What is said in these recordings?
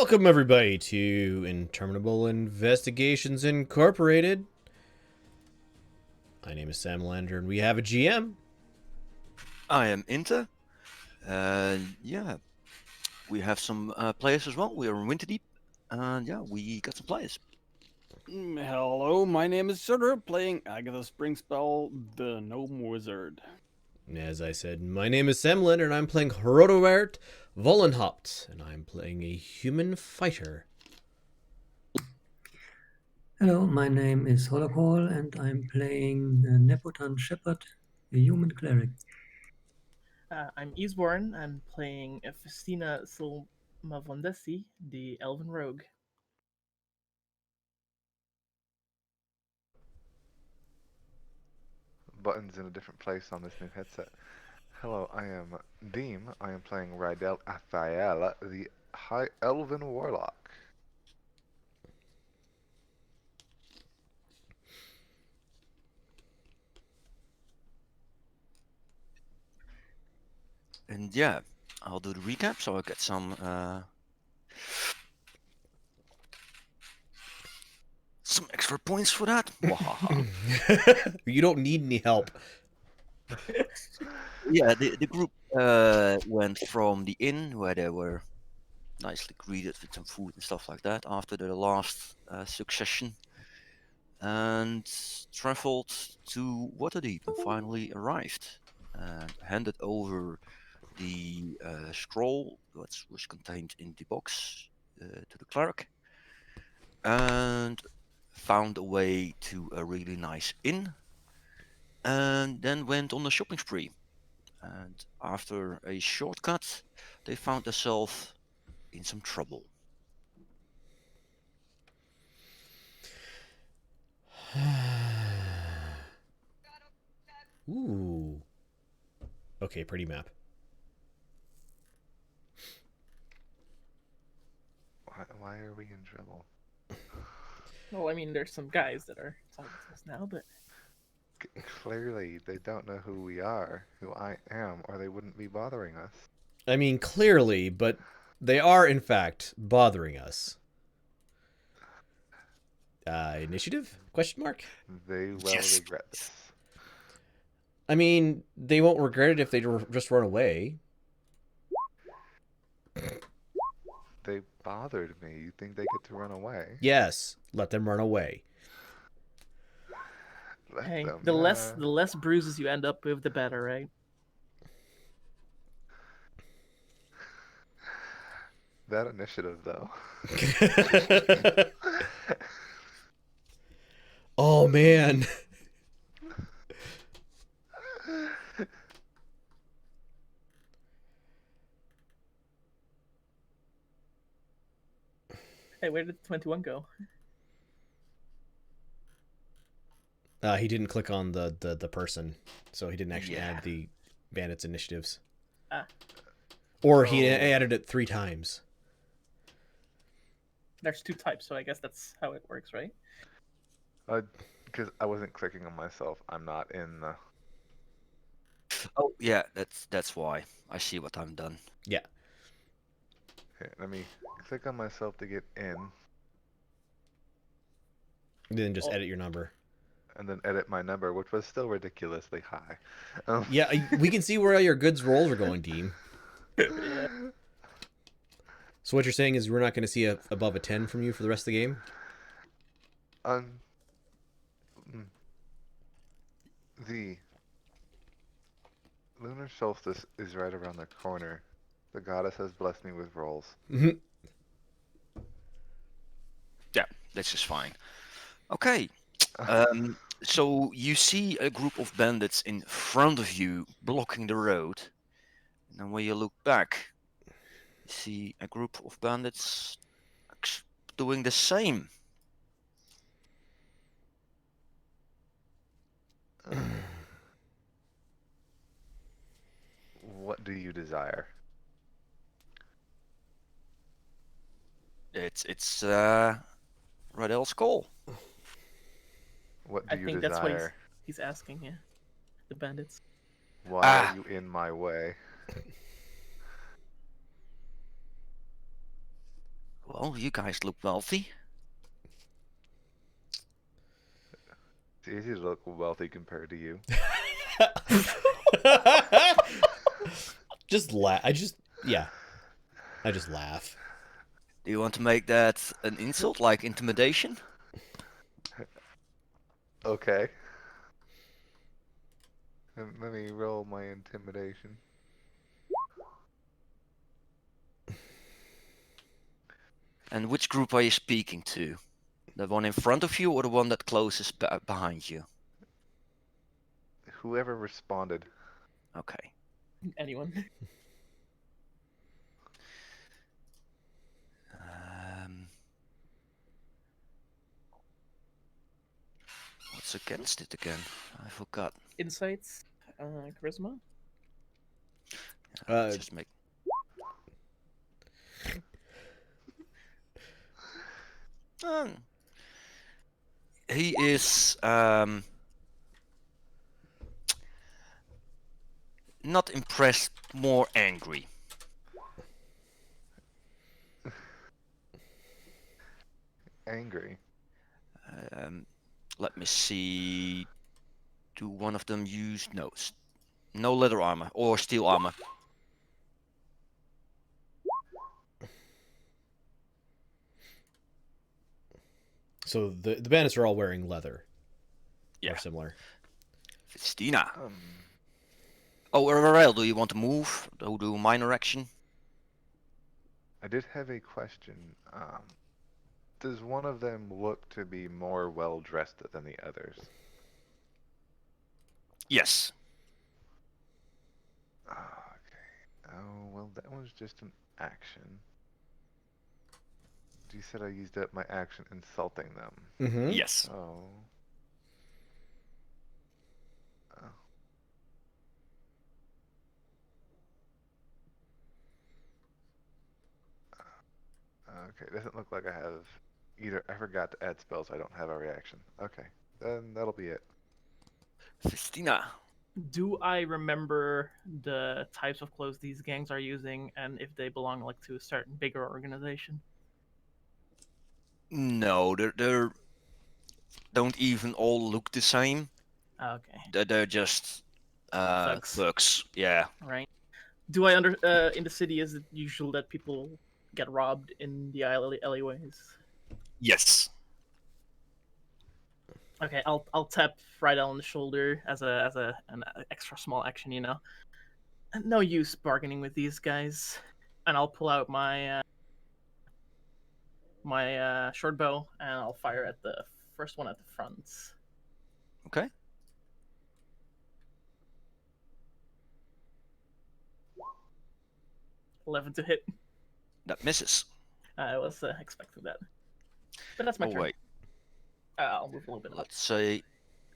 Welcome, everybody, to Interminable Investigations Incorporated. My name is Sam Lander, and we have a GM. I am Inter. Yeah, we have some players as well. We are in Winterdeep, and yeah, we got some players. Hello, my name is Sutter, playing Agatha Springspell, the Gnome Wizard. As I said, my name is Sam Lander, and I'm playing Hrodowert Vollenhaupt, and I'm playing a human fighter. Hello, my name is Holocall, and I'm playing Nepotan Shepherd, a human cleric. I'm Easeborn. I'm playing Festina Silmavondesi, the Elven Rogue. Buttons in a different place on this new headset. Hello, I am Deem. I am playing Rydell Athael, the High Elven Warlock. And yeah, I'll do the recap, so I'll get some extra points for that. You don't need any help. Yeah, the group went from the inn where they were nicely greeted with some food and stuff like that after the last succession, and traveled to Waterdeep and finally arrived and handed over the scroll that was contained in the box to the cleric, and found a way to a really nice inn, and then went on a shopping spree. And after a shortcut, they found themselves in some trouble. Ooh. Okay, pretty map. Why are we in trouble? Well, I mean, there's some guys that are talking to us now, but Clearly, they don't know who we are, who I am, or they wouldn't be bothering us. I mean, clearly, but they are, in fact, bothering us. Initiative? Question mark? They will Yes. regret this. I mean, they won't regret it if they just run away. They bothered me. You think they get to run away? Yes, let them run away. Let hey, them, the less bruises you end up with, the better, right? That initiative, though. Oh, man. Hey, where did 21 go? He didn't click on the person, so he didn't actually add the bandits' initiatives. Ah. Or he added it 3 times. There's 2 types, so I guess that's how it works, right? Because I wasn't clicking on myself. I'm not in the... Oh yeah, that's why. I see what I've done. Yeah. Here, let me click on myself to get in, Then just edit your number. and then edit my number, which was still ridiculously high. Yeah, we can see where all your goods rolls are going, Deem. Yeah. So what you're saying is we're not going to see above a 10 from you for the rest of the game? The lunar solstice is right around the corner. The goddess has blessed me with rolls. Yeah, that's just fine. Okay. So you see a group of bandits in front of you blocking the road. And then when you look back, you see a group of bandits doing the same. What do you desire? It's Radel's call. What do I you think that's what desire? he's asking, yeah. The bandits. Why are you in my way? Well, you guys look wealthy. It's easy to look wealthy compared to you. Just laugh. I just laugh. Do you want to make that an insult, like intimidation? Okay. Let me roll my intimidation. And which group are you speaking to? The one in front of you or the one that closest behind you? Whoever responded. Okay. Anyone? What's against it again? I forgot. Insights, charisma. Just make. He is not impressed, more angry. Angry. Let me see. Do one of them use no leather armor or steel armor? So the bandits are all wearing leather. Yeah. Or similar. Festina. Oh, Rael, do you want to move? Do a minor action? I did have a question. Does one of them look to be more well dressed than the others? Yes. Okay. Oh, well, that was just an action. You said I used up my action insulting them. Mm-hmm. Yes. Oh. Okay, doesn't look like I have either. I forgot to add spells, so I don't have a reaction. Okay, then that'll be it. Festina. Do I remember the types of clothes these gangs are using and if they belong like to a certain bigger organization? No, they're don't even all look the same. Okay, They're just Thugs. thugs. Yeah. right. Do I in the city is it usual that people get robbed in the alleyways? Yes. Okay, I'll tap Friedel on the shoulder as an extra small action, you know. No use bargaining with these guys, and I'll pull out my short bow and I'll fire at the first one at the front. Okay. 11 to hit. That misses. I was expecting that, but that's my Oh turn. wait. I'll move a little bit up. Let's say,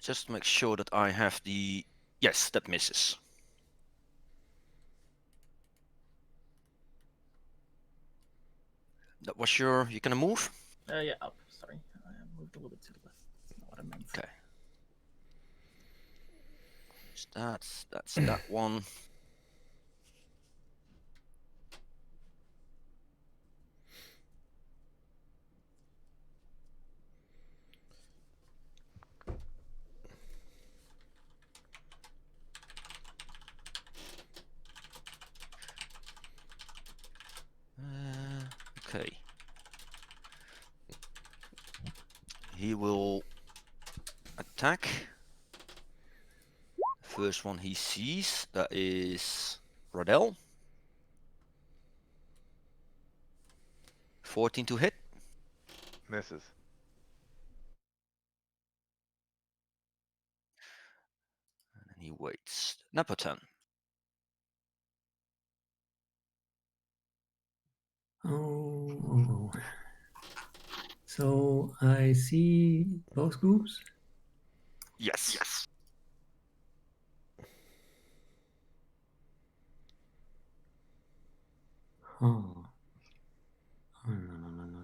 just to make sure that I have the. Yes, that misses. That was your. You gonna move? Yeah, up. Sorry, I moved a little bit to the left. That's not what I meant. Okay. That's that one. Okay. He will attack. First one he sees, that is Rodell. 14 to hit. Misses. And he waits. Nepotan. Oh. So I see both groups. Yes. Oh. Oh, no, no, no, no.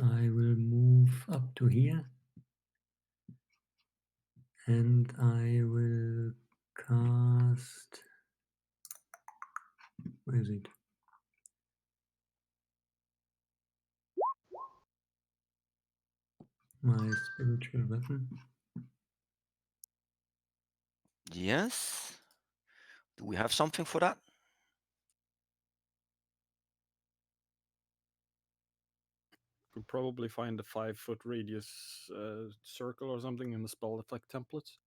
I will move up to here. And I will cast. Where is it? My spiritual weapon. Yes. Do we have something for that? Could probably find a 5-foot radius circle or something in the spell effect templates.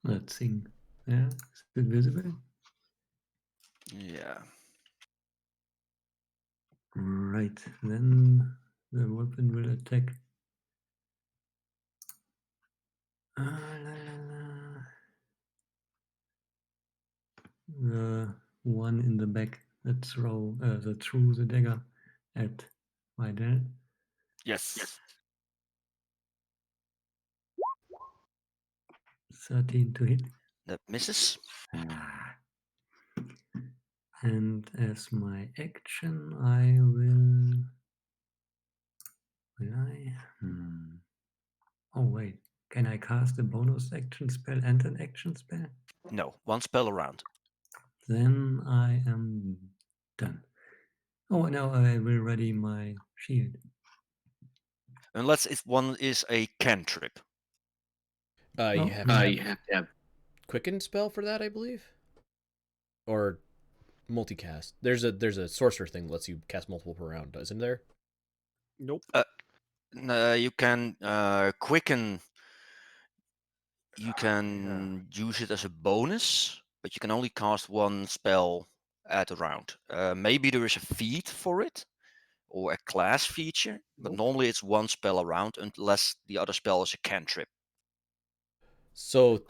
That thing. Yeah, is it visible? Yeah. Right, then the weapon will attack. The one in the back that threw the dagger at my dad. Yes. 13 to hit. That misses. And as my action, I will. Will I? Oh, wait. Can I cast a bonus action spell and an action spell? No, one spell around. Then I am done. Oh, now I will ready my shield. Unless if one is a cantrip. You Oh, have no. to have quicken spell for that, I believe, or multicast. There's a sorcerer thing that lets you cast multiple per round, isn't there? Nope. You can quicken. You can use it as a bonus, but you can only cast one spell at a round. Maybe there is a feat for it, or a class feature, but Nope. normally it's one spell a round unless the other spell is a cantrip. So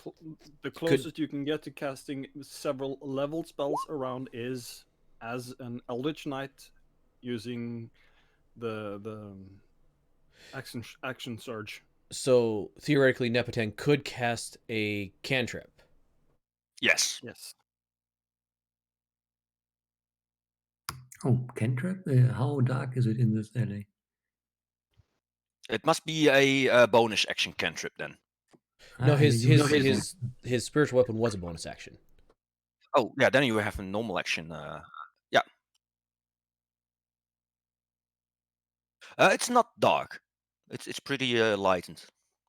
The closest you can get to casting several level spells around is as an Eldritch Knight using the action surge. so theoretically, Nepotan could cast a cantrip. Yes. Yes. Oh, cantrip? How dark is it in this alley? It must be a bonus action cantrip then. No, Ah, you use it. his spiritual weapon was a bonus action. Oh, yeah, then you have a normal action. Yeah. It's not dark. It's pretty lightened.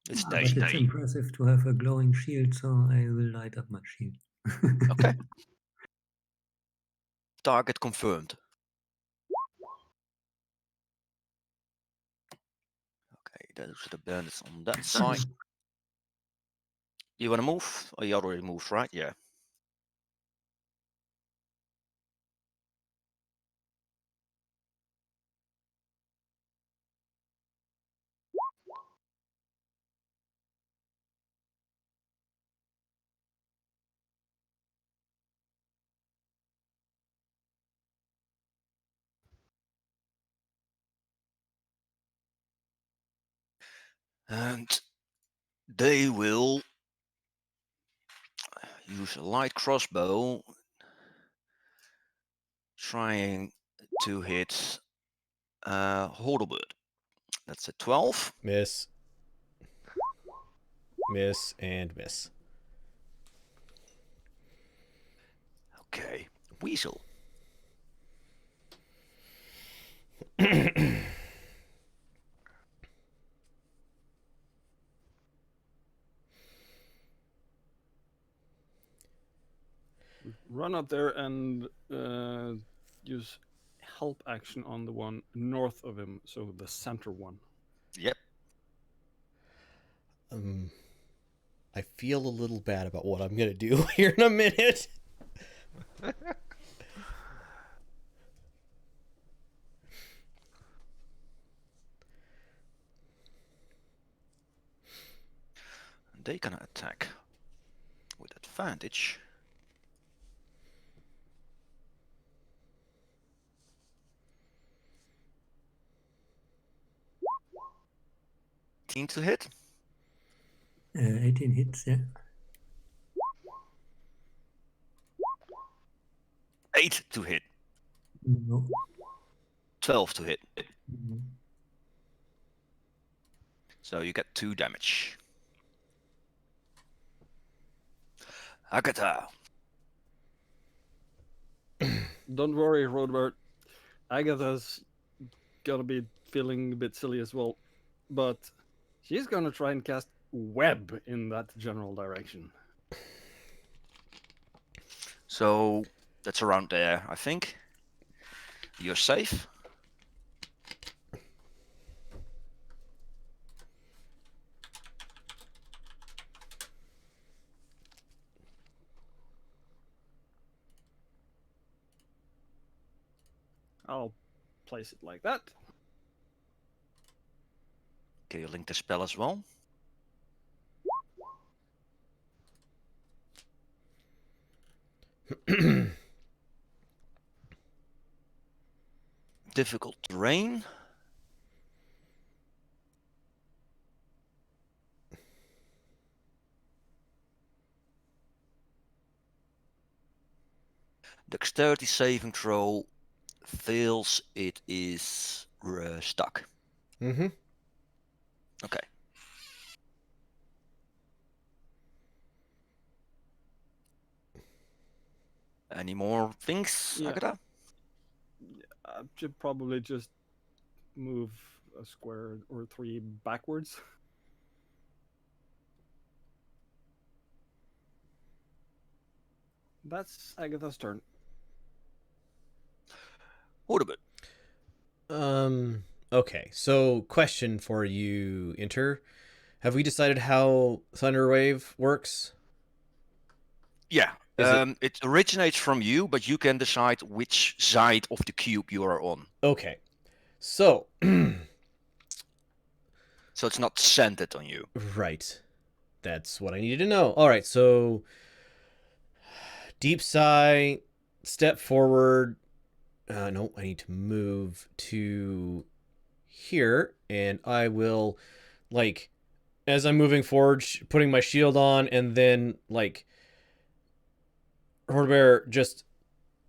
It's But day. it's impressive to have a glowing shield, so I will light up my shield. Okay. Target confirmed. Okay, those are the bandits on that side. You want to move? Oh, you already moved, right? Yeah. And they will use a light crossbow, trying to hit Hordelbird. That's a 12. Miss. Miss and miss. Okay. Weasel. Run up there and use help action on the one north of him, so the center one. Yep. I feel a little bad about what I'm gonna do here in a minute. They gonna attack with advantage. 18 to hit. 18 hits, yeah. 8 to hit. No. 12 to hit. No. So you get 2 damage. Agatha. Don't worry, Rodbert. Agatha's gonna be feeling a bit silly as well, but she's gonna try and cast web in that general direction. So that's around there, I think. You're safe. I'll place it like that. Okay, you link the spell as well. Difficult terrain. Dexterity saving throw fails. It is stuck. Mm-hmm. Okay. Any more things, Yeah. Agatha? I should probably just move a square or 3 backwards. That's Agatha's turn. What about? Okay, so question for you, Inter. Have we decided how Thunderwave works? Yeah. Is it- It originates from you, but you can decide which side of the cube you are on. Okay. So, So it's not centered on you. right. That's what I needed to know. All right, so deep sigh, step forward. No, I need to move to here, and I will, like, as I'm moving forward, putting my shield on, and then, like, Hordebear just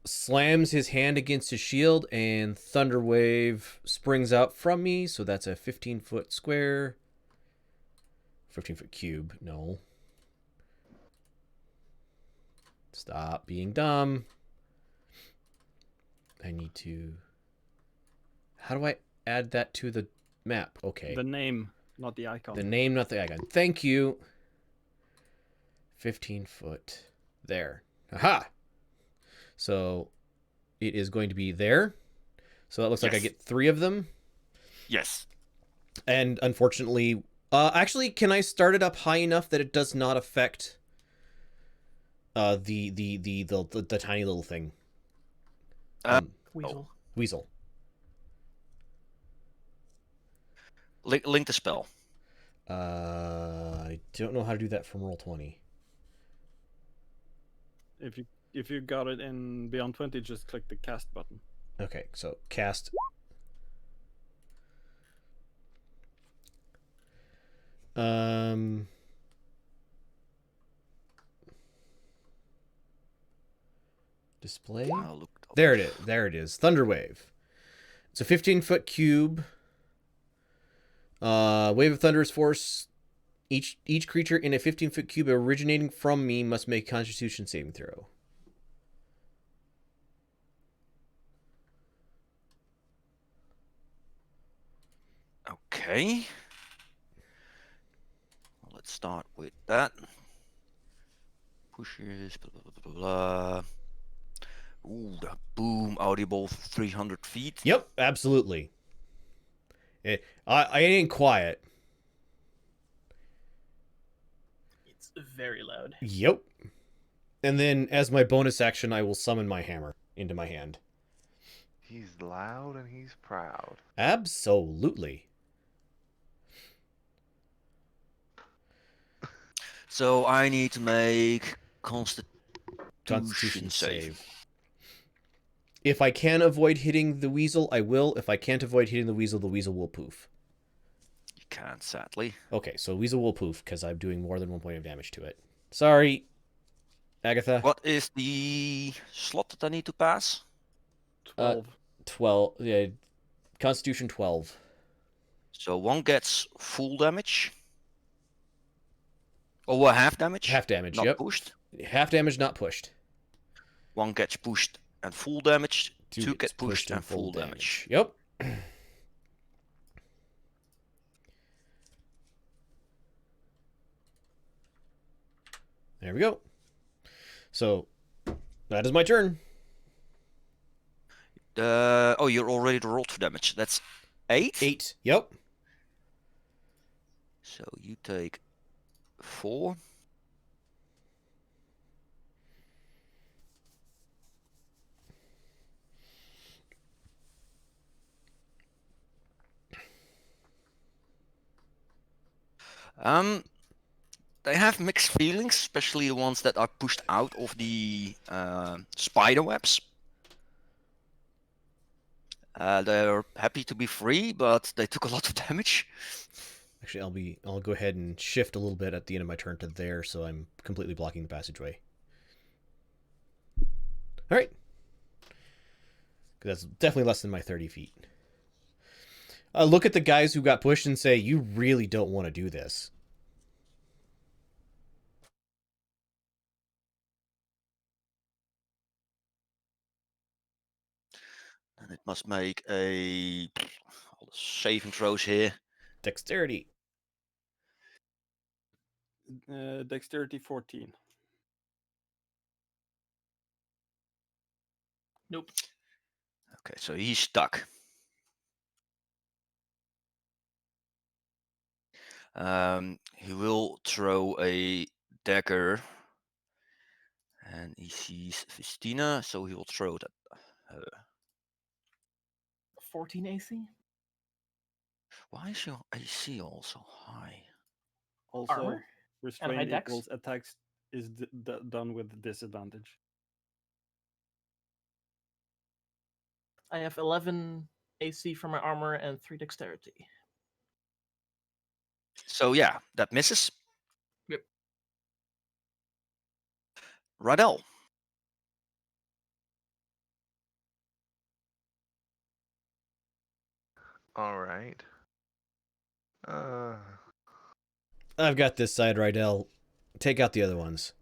slams his hand against his shield, and Thunderwave springs out from me, so that's a 15-foot square. 15-foot cube, no. Stop being dumb. I need to... How do I add that to the map? Okay. The name, not the icon. The name, not the icon. Thank you. 15 foot. There. Aha! So it is going to be there. So that looks like I Yes. get 3 of them. Yes. And unfortunately... actually, can I start it up high enough that it does not affect the tiny little thing? Weasel. Weasel. Link the spell. I don't know how to do that from Roll20. If you got it in Beyond 20, just click the cast button. Okay, so cast. Display. I'll look it up. There it is. There it is. Thunderwave. It's a 15-foot cube. Wave of thunderous force. Each creature in a 15-foot cube originating from me must make a Constitution saving throw. Okay. Well, let's start with that. Pushes, blah, blah, blah, blah, blah. Ooh, the boom, audible 300 feet. Yep, absolutely. I ain't quiet. It's very loud. Yep. And then, as my bonus action, I will summon my hammer into my hand. He's loud and he's proud. Absolutely. So I need to make Constitution Constitution save. save. If I can avoid hitting the weasel, I will. If I can't avoid hitting the weasel will poof. You can't, sadly. Okay, so Weasel will poof because I'm doing more than 1 point of damage to it. Sorry, Agatha. What is the slot that I need to pass? 12. 12. Yeah, Constitution 12. So one gets full damage. Or half damage. Half damage, Not yep. pushed. Half damage, not pushed. One gets pushed and full damage. Two Gets get pushed and full damage. Yep. There we go. So, that is my turn. Oh, you're already rolled for damage. That's 8? 8. Yep. So you take 4. They have mixed feelings, especially the ones that are pushed out of the spider webs. They're happy to be free, but they took a lot of damage. Actually, I'll go ahead and shift a little bit at the end of my turn to there, so I'm completely blocking the passageway. All right. That's definitely less than my 30 feet. Look at the guys who got pushed and say, you really don't want to do this. And it must make all the saving throws here. Dexterity. Dexterity 14. Nope. Okay, so he's stuck. He will throw a dagger, and he sees Festina, so he will throw that. 14 AC. Why is your AC also high? Also, Armor? high restraint dex? equals attacks is done with disadvantage. I have 11 AC for my armor and 3 dexterity. So yeah, that misses. Yep. Radel. All right. I've got this side, Rydell. Take out the other ones.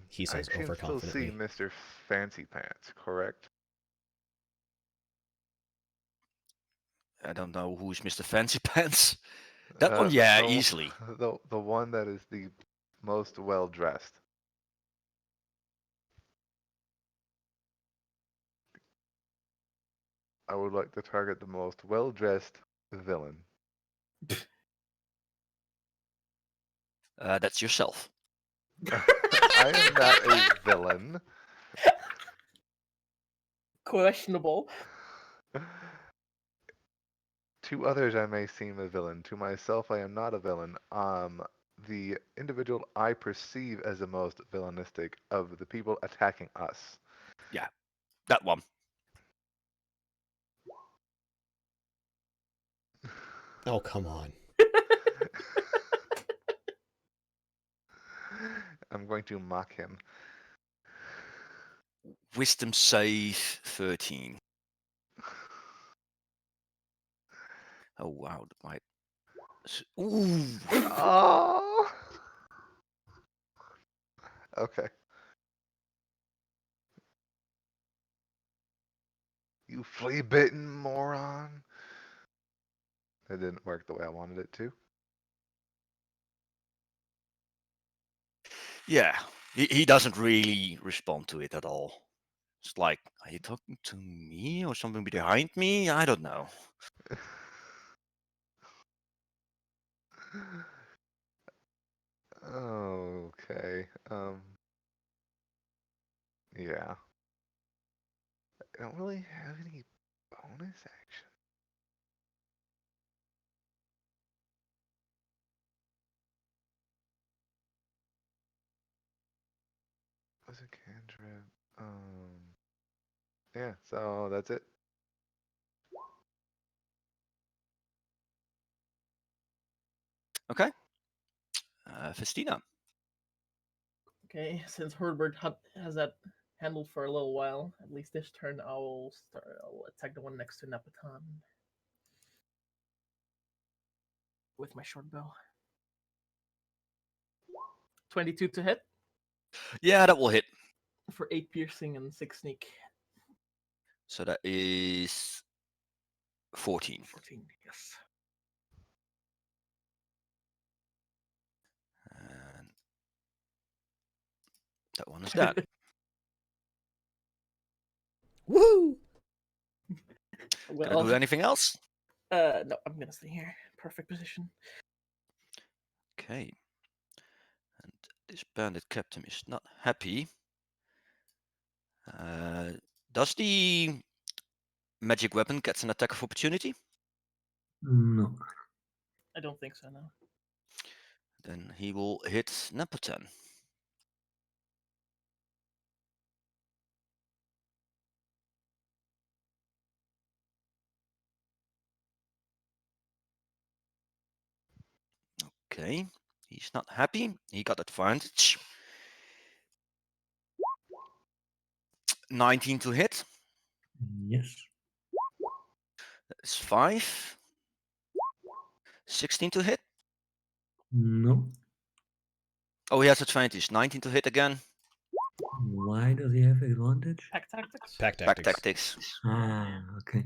He says I can still see overconfidently. Mr. Fancy Pants, correct? I don't know who's Mr. Fancy Pants. That one, yeah, easily. The one that is the most well dressed. I would like to target the most well dressed villain. That's yourself. I am not a villain. Questionable. To others, I may seem a villain. To myself, I am not a villain. The individual I perceive as the most villainistic of the people attacking us. Yeah, that one. Oh, come on. I'm going to mock him. Wisdom save 13. Oh wow, that might. Ooh. Oh. Okay. You flea-bitten moron. That didn't work the way I wanted it to. Yeah, he doesn't really respond to it at all. It's like, are you talking to me or something behind me? I don't know. Okay. Yeah. I don't really have any bonus action. What's a cantrip? Yeah, so that's it. Okay. Festina. Okay, since Herbert has that handled for a little while, at least this turn I'll attack the one next to Napaton with my short bow. 22 to hit Yeah, that will hit. for 8 piercing and 6 sneak. So that is 14. 14, yes. And that one is that. Woohoo! Can I do anything else? No, I'm gonna stay here. Perfect position. Okay. And this bandit captain is not happy. Does the magic weapon get an attack of opportunity? No. I don't think so, no. Then he will hit Nepotan. Okay, he's not happy. He got advantage. 19 to hit. Yes. That's 5. 16 to hit. No. Oh, he has advantage. 19 to hit again. Why does he have advantage? Pack tactics? Pack Back tactics. tactics. Ah, okay.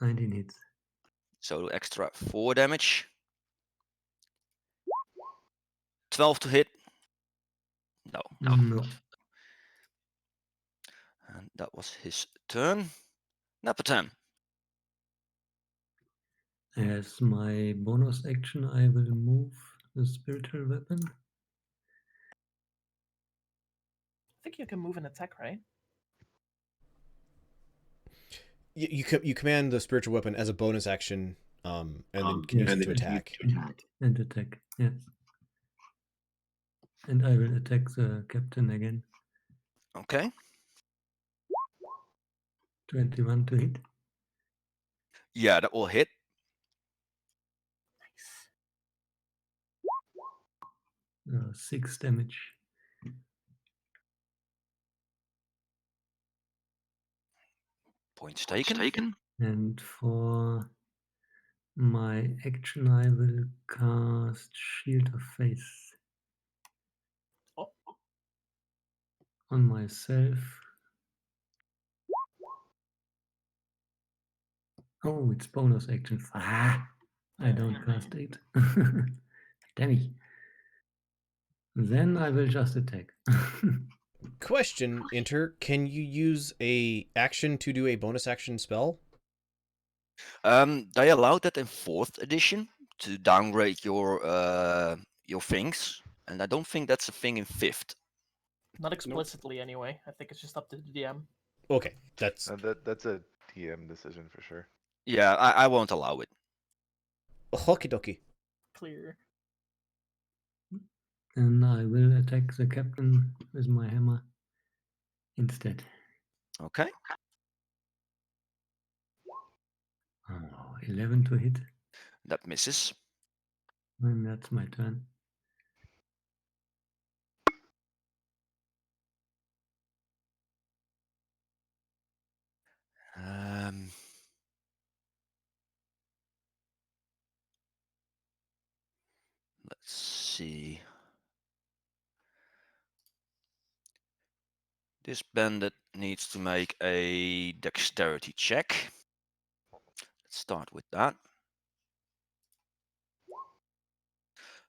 19 hits. So extra 4 damage. 12 to hit. No. No. And that was his turn. Nepotan. As my bonus action, I will move the spiritual weapon. I think you can move and attack, right? You command the spiritual weapon as a bonus action, and then can use it to attack. And attack, yes. And I will attack the captain again. Okay. 21 to hit. Yeah, that will hit. Nice. 6 damage. Points taken. And for my action, I will cast Shield of Faith Oh, on myself. Oh, it's bonus action. Ah, I don't cast it. Damn it. Then I will just attack. Question, Inter, can you use a action to do a bonus action spell? They allowed that in 4th edition to downgrade your things, and I don't think that's a thing in 5th. not explicitly anyway. I think it's just up to the DM. Okay, that's That's a TM decision for sure. Yeah, I won't allow it. okie dokie. Clear. And I will attack the captain with my hammer instead. Okay. Oh, 11 to hit. That misses. And that's my turn. Let's see. This bandit needs to make a dexterity check. Let's start with that.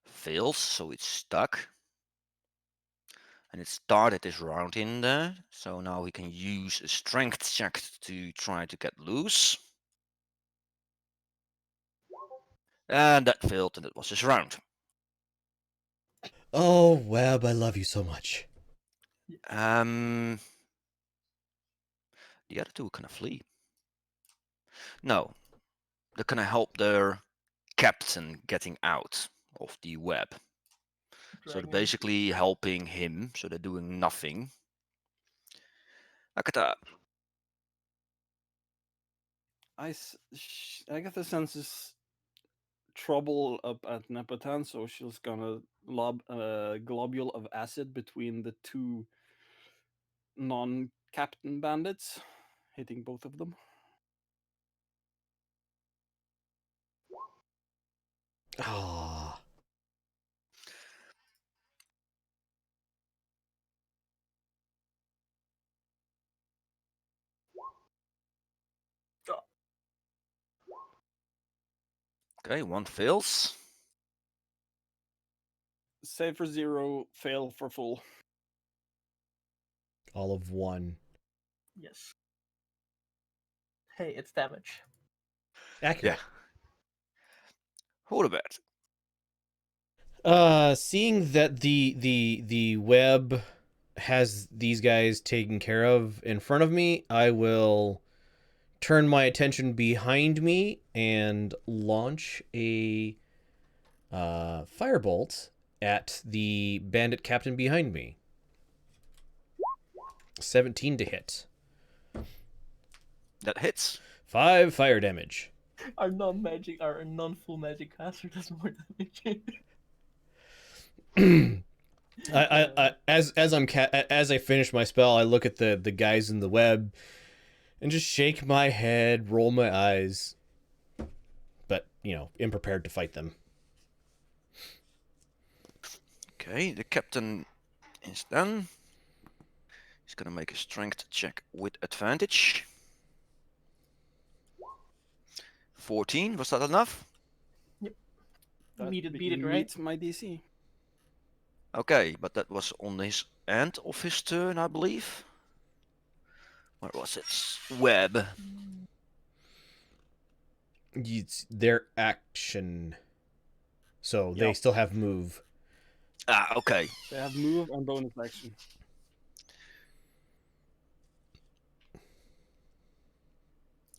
Fails, so it's stuck. And it started this round in there, so now we can use a strength check to try to get loose. And that failed, and it was his round. Oh, Webb, I love you so much. The other two can flee. No, they're gonna help their captain getting out of the web. So they're Dragging. basically helping him, so they're doing nothing. Akata. Agatha senses trouble up at Nepotan, so she's gonna lob a globule of acid between the two non-captain bandits, hitting both of them. Ah. Okay, one fails. Save for 0, fail for full. All of one. Yes. Hey, it's damage. Accurate. Hold a bit. Seeing that the web has these guys taken care of in front of me, I will turn my attention behind me and launch a firebolt at the bandit captain behind me. 17 to hit. That hits. 5 fire damage. Our non-full magic caster does more damage. As I finish my spell, I look at the guys in the web and just shake my head, roll my eyes, but am prepared to fight them. Okay, the captain is done. He's gonna make a strength check with advantage. 14, was that enough? That Beat it, right? meets my DC. Okay, but that was on his end of his turn, I believe. Where was it? Web. It's their action, so they Yep. still have move. Ah, okay. They have move and bonus action.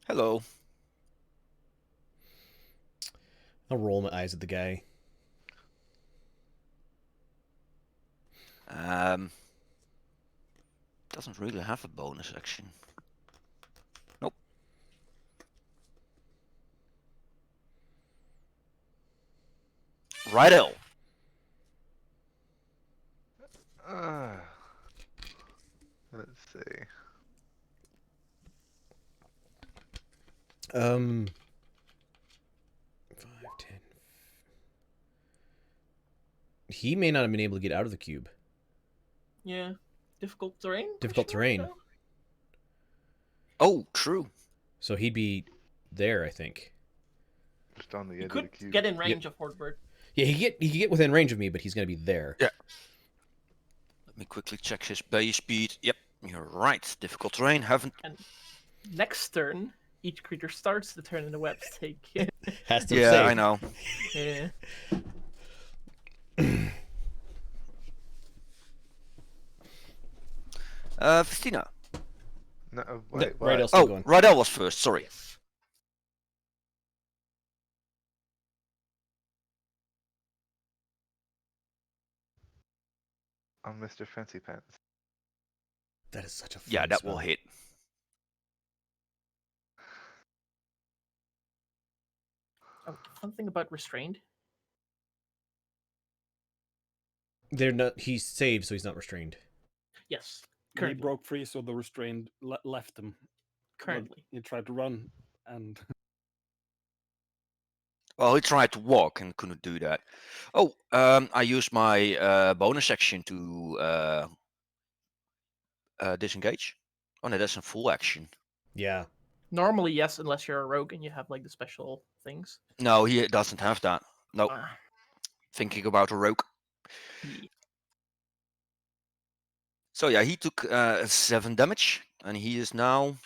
Hello. I'll roll my eyes at the guy. Doesn't really have a bonus action. Nope. Righto. Let's see. 5, 10. He may not have been able to get out of the cube. Yeah. Difficult terrain? Difficult terrain. No? Oh, true. So he'd be there, I think. Just on the You edge of could the cube. get in range of Hordbird. Yeah, he could get within range of me, but he's gonna be there. Yeah. Let me quickly check his base speed. Yep, you're right. Difficult terrain. Haven't. Next turn, each creature starts the turn in the web's take. Has to Yeah, save. I know. Yeah. Festina. No, No, wait, what? Rydell's still Oh, going. Rydell was first. Sorry. Yes. On Mr. Fancy Pants. That is such a fun Yeah, that spell. will hit. Oh, fun thing about restrained. They're not. He's saved, so he's not restrained. Yes. He Currently. broke free, so the restrained left him. But Currently. he tried to run, and Well, he tried to walk and couldn't do that. Oh, I used my bonus action to disengage. Oh no, that's a full action. Yeah. Normally, yes, unless you're a rogue and you have like the special things. No, he doesn't have that. Nope. Ah, Thinking about a rogue. yeah. So yeah, he took 7 damage, and he is now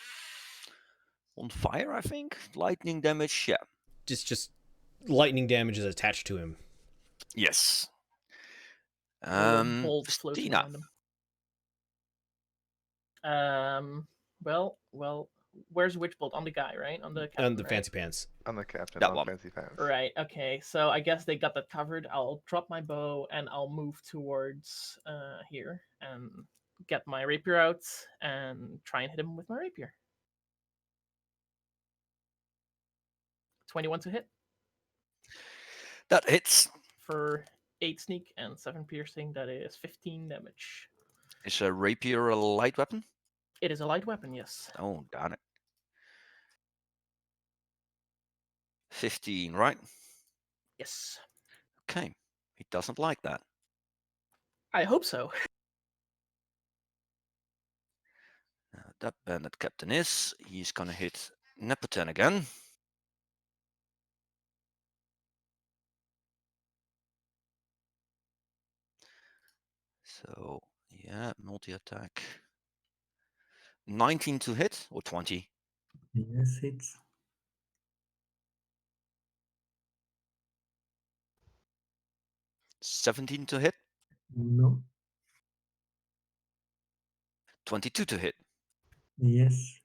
on fire. I think lightning damage. Yeah. Just lightning damage is attached to him. Yes. Little bolt floating Stina. around him. Well, where's Witch Bolt? On the guy, right? On the captain, And the right? fancy pants. I'm the captain That on one. Fancy Pants. Right, okay. So I guess they got that covered. I'll drop my bow and I'll move towards here and get my rapier out and try and hit him with my rapier. 21 to hit. That hits. For 8 sneak and 7 piercing, that is 15 damage. Is a rapier a light weapon? It is a light weapon, yes. Oh, darn it. 15, right? Yes. Okay. He doesn't like that. I hope so. That bandit captain is. He's gonna hit Nepoten again. So, yeah, multi-attack. 19 to hit or 20? Yes, it's 17 to hit? no. 22 to hit? Yes.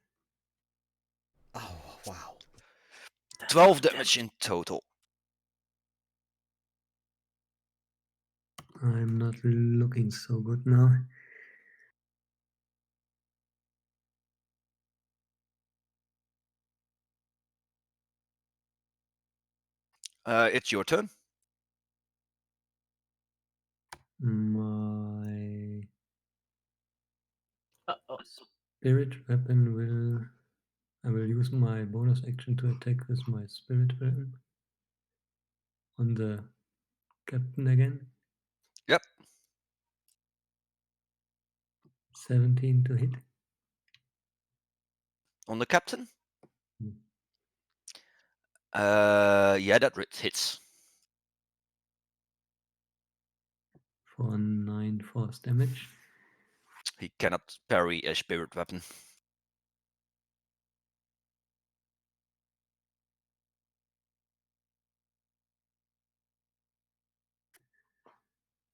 Oh, wow. That's 12 a lot of damage in total. I'm not looking so good now. It's your turn. My Uh-oh. spirit weapon will. I will use my bonus action to attack with my spirit weapon on the captain again. Yep. 17 to hit. On the captain? Hmm. Yeah, that hits. For 9 force damage. He cannot parry a spirit weapon.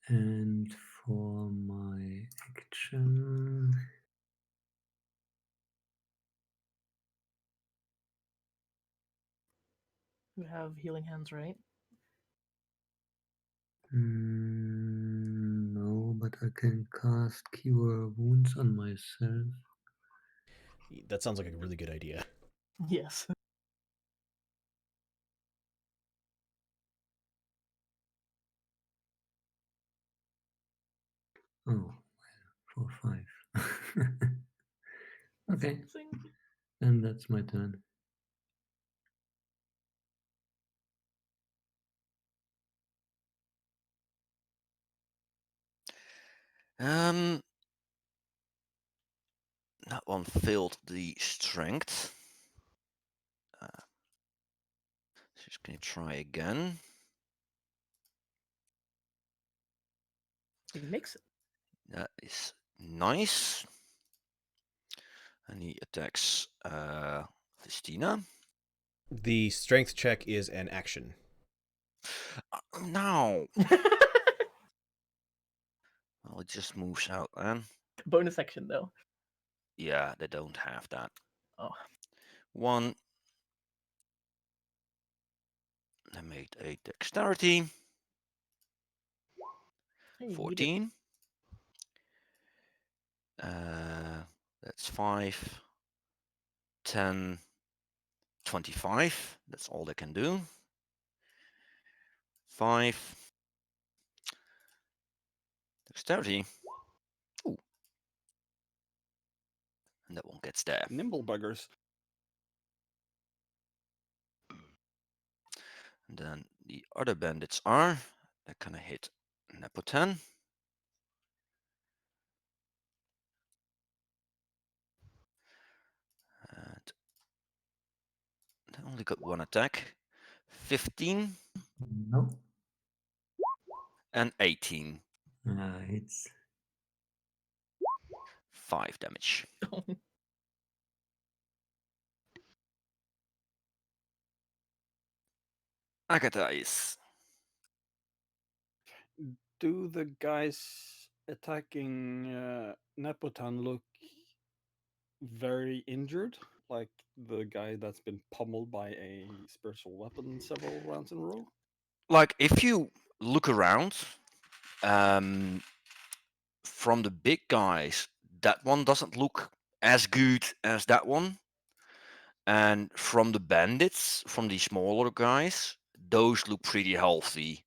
And for my action, You have healing hands, right? no, but I can cast Cure Wounds on myself. That sounds like a really good idea. Yes. Oh, well, for 5. Okay, Something. then that's my turn. That one failed the strength. Just gonna try again. He makes it. That is nice. And he attacks Christina. The strength check is an action. No. Well, it just moves out then. Bonus action, though. Yeah, they don't have that. Oh. 1. I made a dexterity. Hey, you did. 14. That's 5, 10, 25. That's all they can do. 5. Dexterity. Ooh. And that one gets there. Nimble buggers. And then the other bandits are. They're gonna hit Nepoten. And they only got one attack. 15 No, and 18. it's 5 damage. Agatha is. Do the guys attacking Nepotan look very injured? Like the guy that's been pummeled by a spiritual weapon several rounds in a row? Like, if you look around, from the big guys, that one doesn't look as good as that one. And from the bandits, from the smaller guys, those look pretty healthy.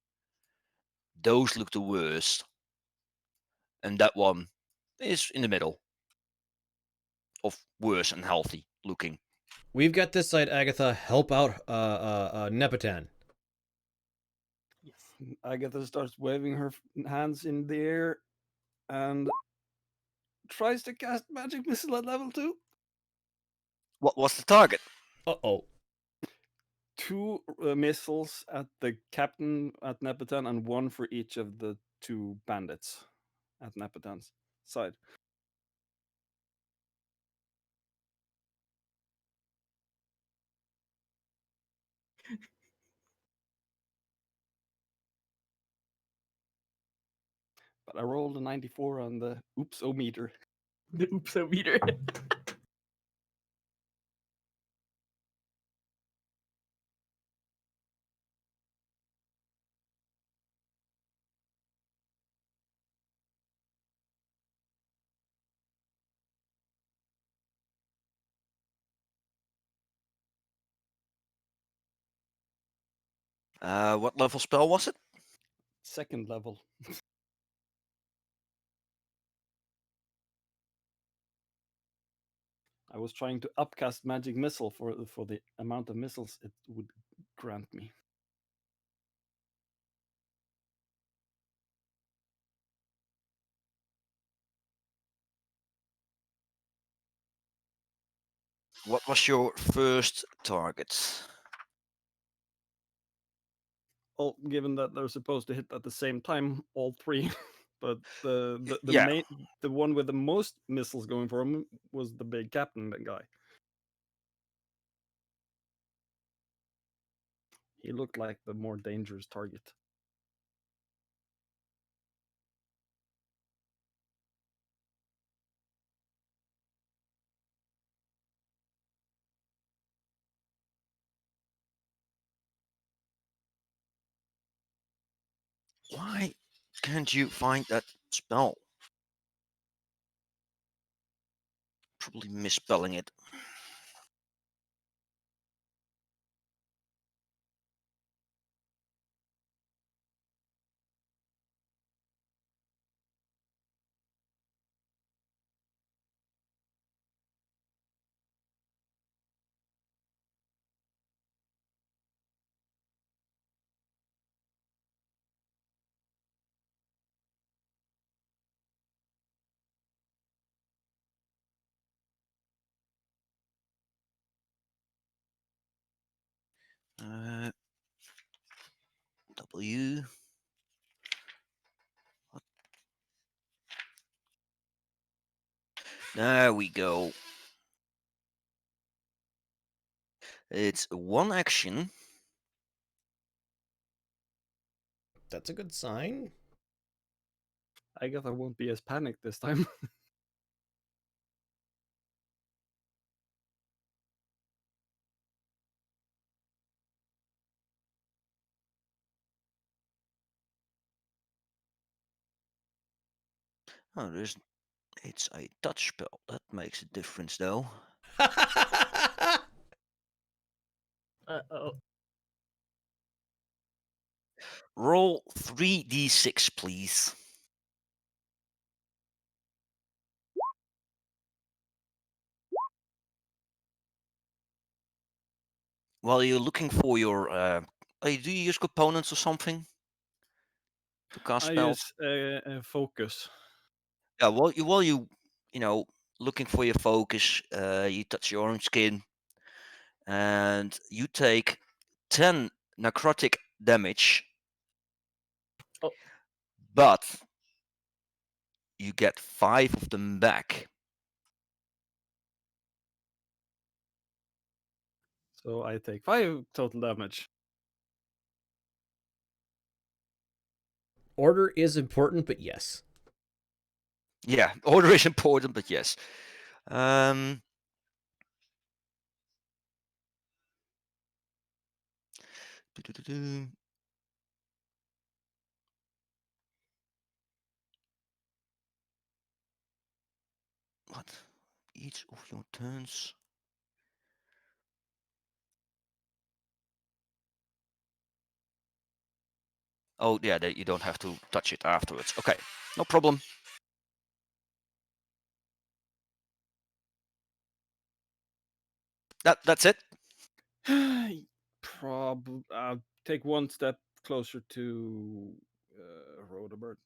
Those look the worst. And that one is in the middle of worse and healthy looking. We've got this side, Agatha. Help out Nepotan. Yes. Agatha starts waving her hands in the air and tries to cast magic missile at level 2. What was the target? Uh-oh. 2 missiles at the captain at Nepotan and 1 for each of the 2 bandits at Nepotan's side. But I rolled a 94 on the oops-o-meter. The oops-o-meter. What level spell was it? 2nd level. I was trying to upcast magic missile for the amount of missiles it would grant me. What was your first target? Well, given that they're supposed to hit at the same time, all 3, but the Yeah. the one with the most missiles going for him was the big captain guy. He looked like the more dangerous target. Why can't you find that spell? Probably misspelling it. W. What? There we go. It's 1 action. That's a good sign. I guess I won't be as panicked this time. Oh, it's a touch spell. That makes a difference, though. Uh-oh. Roll 3d6, please. While you're looking for your, do you use components or something to cast I spells? use focus. Yeah. While you looking for your focus, you touch your own skin, and you take 10 necrotic damage. Oh. But you get 5 of them back. So I take 5 total damage. Order is important, but yes. Yeah, order is important, but yes. doo-doo-doo-doo. What? Each of your turns. Oh, yeah, you don't have to touch it afterwards. Okay, no problem. That's it. Probably take one step closer to Rodebert.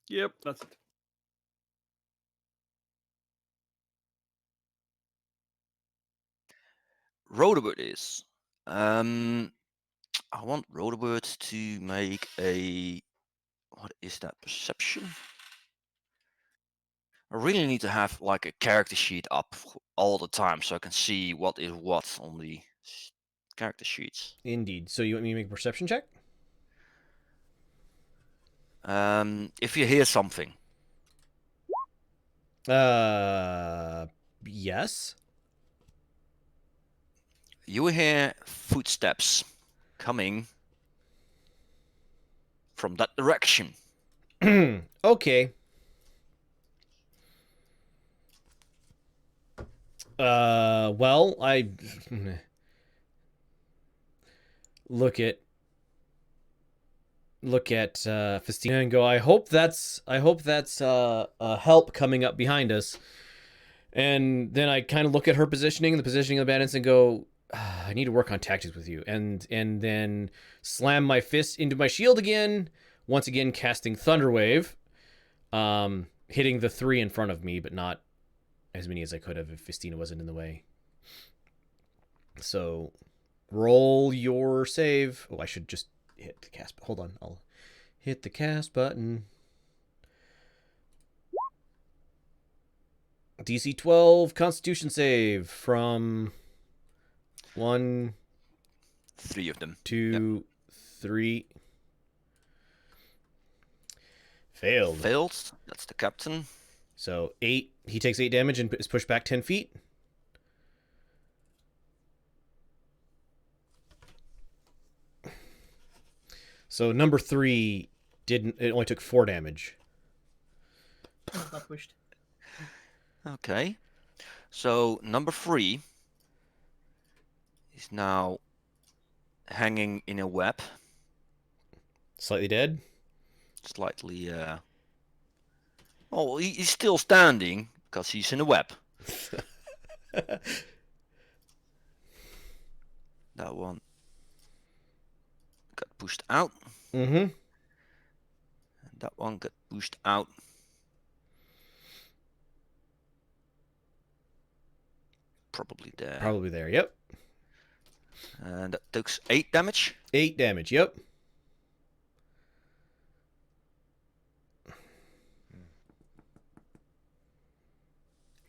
Yep, that's it. Rodebert is. I want Rodebert to make a. What is that? Perception? I really need to have like a character sheet up all the time so I can see what is what on the character sheets. Indeed. So you want me to make a perception check? If you hear something, Yes. you hear footsteps coming from that direction. Okay. Well, I look at Festina and go, I hope that's help coming up behind us. And then I kind of look at her positioning, the positioning of the bandits, and go, I need to work on tactics with you. And then slam my fist into my shield again, once again casting Thunderwave, hitting the 3 in front of me, but not as many as I could have if Festina wasn't in the way. So roll your save. Oh, I should just hit the cast. Hold on, I'll hit the cast button. DC 12 Constitution save from 1, 3 of them. 2, 3. Failed. Failed. That's the captain. So 8. He takes 8 damage and is pushed back 10 feet. So number 3 didn't. It only took 4 damage. Not pushed. Okay. So number 3 is now hanging in a web. Slightly dead. Slightly. Oh, he's still standing because he's in a web. That one got pushed out. Mm-hmm. And that one got pushed out. Probably there. Probably there. Yep. And that took 8 damage. 8 damage. Yep.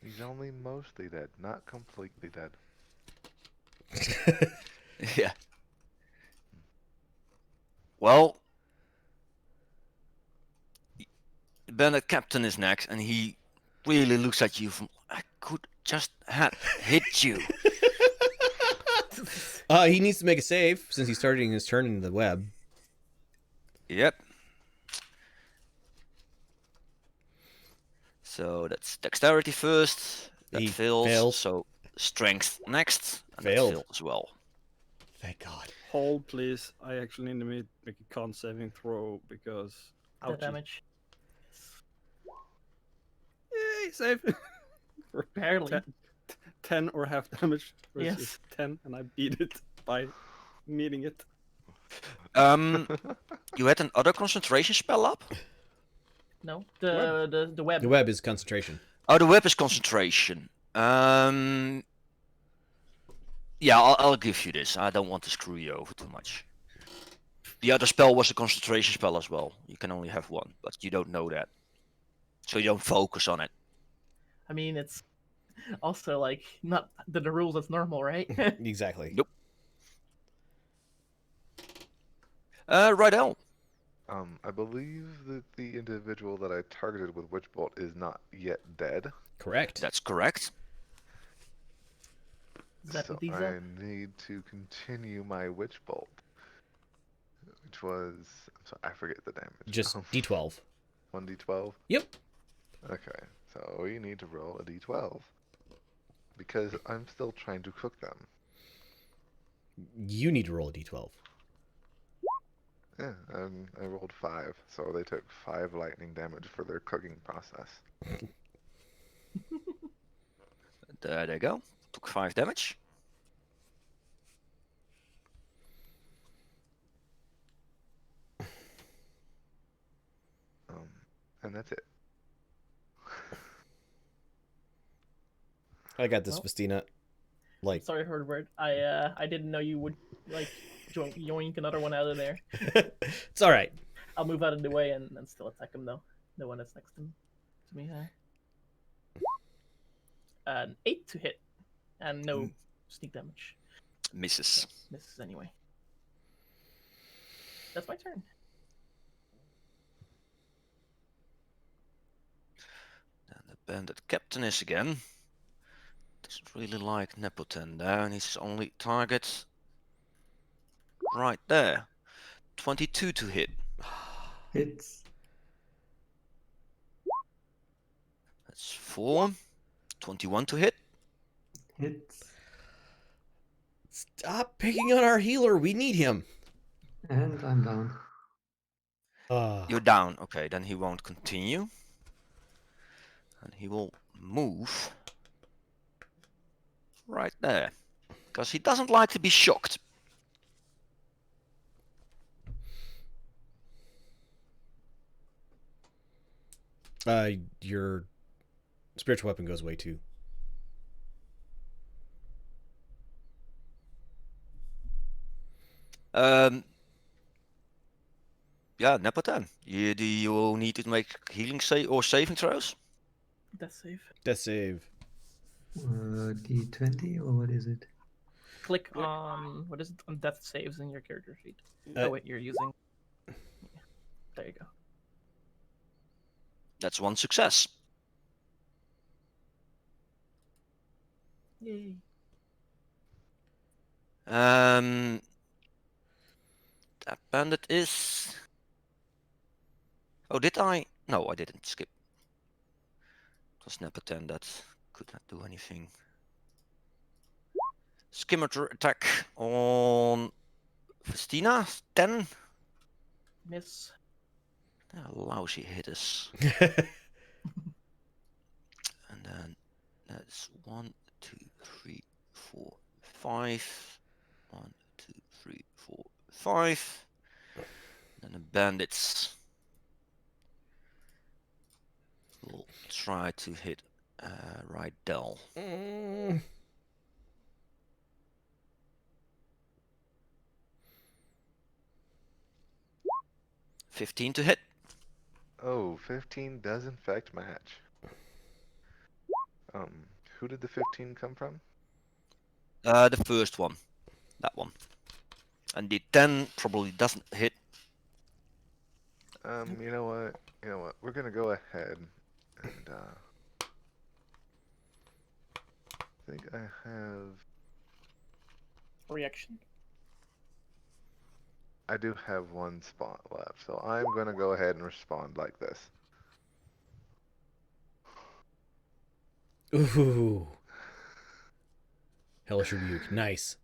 He's only mostly dead, not completely dead. Yeah. Well, the bandit captain is next, and he really looks at you from. I could just have hit you. He needs to make a save since he's starting his turn into the web. Yep. So that's dexterity first. That He fails. fails. So strength next. And Failed. that failed as well. Thank God. Hold, please. I actually need to make a con saving throw because. The Ouchie. damage. Yay, save! Barely. 10 or half damage versus Yes. 10, and I beat it by meeting it. You had another concentration spell up? No. The web. The web is concentration. Oh, the web is concentration. Yeah, I'll give you this. I don't want to screw you over too much. The other spell was a concentration spell as well. You can only have one, but you don't know that. So you don't focus on it. I mean, it's also like not the rules as normal, right? Exactly. Nope. Right on. I believe that the individual that I targeted with Witch Bolt is not yet dead. Correct. That's correct. Is that So what these I are? need to continue my Witch Bolt, which was, I forget the damage. Just D12. 1d12? Yep. Okay, so we need to roll a d12. Because I'm still trying to cook them. You need to roll a D12. Yeah, I rolled 5, so they took 5 lightning damage for their cooking process. There they go. Took 5 damage. And that's it. I got this, Well, Festina. Like, Sorry, Hordward. I didn't know you would like yoink another one out of there. it's all right. I'll move out of the way and still attack him though. The one that's next to me. An 8 to hit, and no sneak damage. Misses. Misses anyway. That's my turn. Then the bandit captain is again. Doesn't really like Nepoten there, and his only target right there. 22 to hit. Hits. That's 4. 21 to hit. Hits. Stop picking on our healer. We need him. And I'm down. You're down. Okay, then he won't continue. And he will move right there. Because he doesn't like to be shocked. Your spiritual weapon goes away too. Yeah, Nepoten. Do you need to make healing or saving throws? Death save. Death save. D20 or what is it? Click on what is it on death saves in your character sheet. Uh, Oh wait, you're using. Yeah. There you go. That's 1 success. Yay. That bandit is. Oh, did I? No, I didn't skip. It was Nepoten that could not do anything. Skimmer attack on Festina. 10. Miss. Lousy hitters. And then that's 1, 2, 3, 4, 5. 1, 2, 3, 4, 5. Then the bandits will try to hit Rydell. 15 to hit. Oh, 15 does in fact match. Who did the 15 come from? The first one. That one. And the 10 probably doesn't hit. You know what? You know what? We're gonna go ahead and I think I have. Reaction. I do have 1 spot left, so I'm gonna go ahead and respond like this. Ooh. Hellish Rebuke. Nice.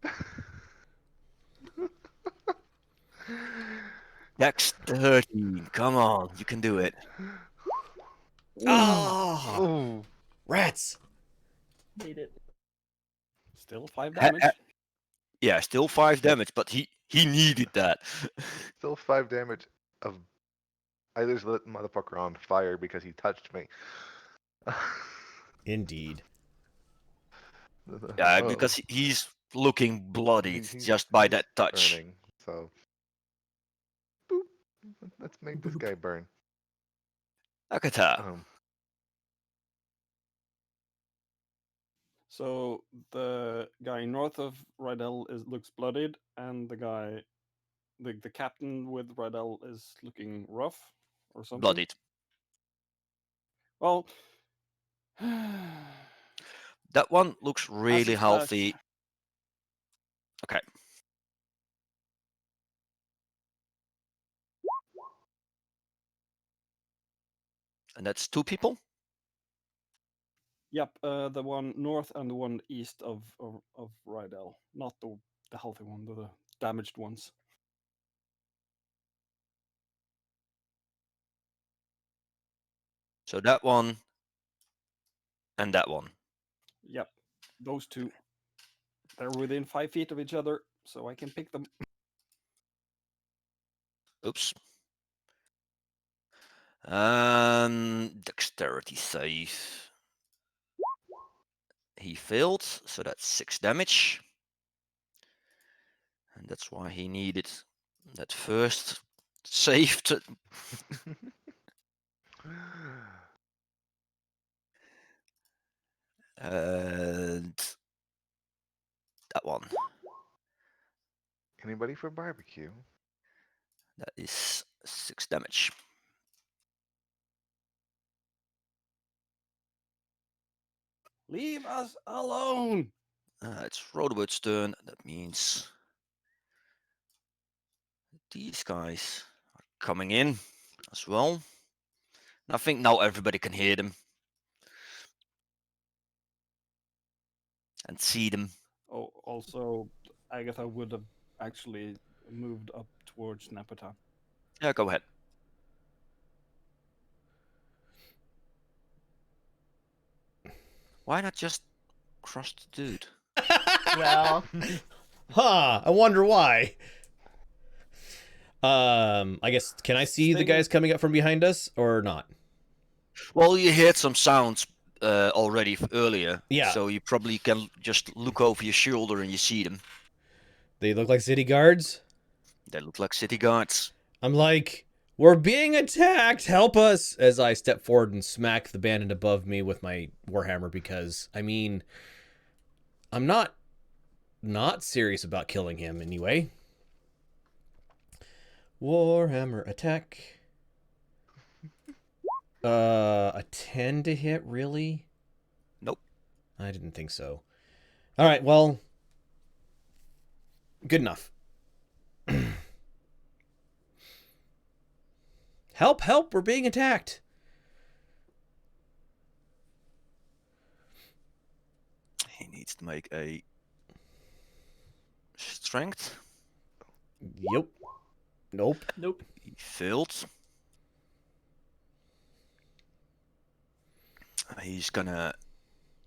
Dex 13. Come on, you can do it. Oh, Ooh. rats. Made it. Still 5 damage. Yeah, still 5 damage, but he needed that. Still 5 damage of. I just lit the motherfucker on fire because he touched me. Indeed. Yeah, Oh, because he's looking bloodied he's- just by he's that touch. burning, so. Boop. Let's make this guy burn. Akata. So the guy north of Rydell looks bloodied, and the captain with Rydell is looking rough or something. Bloodied. Well, That one looks really such. healthy. Okay. And that's 2 people? Yep, the one north and the one east of Rydell, not the healthy one, the damaged ones. So that one and that one. Yep, those two. They're within 5 feet of each other, so I can pick them. Oops. Dexterity save. He failed, so that's 6 damage. And that's why he needed that first save to... And that one. Anybody for barbecue? That is 6 damage. Leave us alone! It's Roderwood's turn. That means these guys are coming in as well. And I think now everybody can hear them and see them. Oh, also, Agatha would have actually moved up towards Napata. Yeah, go ahead. Why not just cross the dude? Well, Huh, I wonder why. I guess, can I see the Sting- guys coming up from behind us or not? Well, you heard some sounds already earlier. Yeah. So you probably can just look over your shoulder and you see them. They look like city guards. They look like city guards. I'm like, we're being attacked, help us, as I step forward and smack the bandit above me with my warhammer, because, I mean, I'm not serious about killing him anyway. Warhammer attack. A 10 to hit, really? Nope. I didn't think so. All right, well, good enough. Help, help, we're being attacked. He needs to make a strength. Yep. Nope. nope. He failed. He's gonna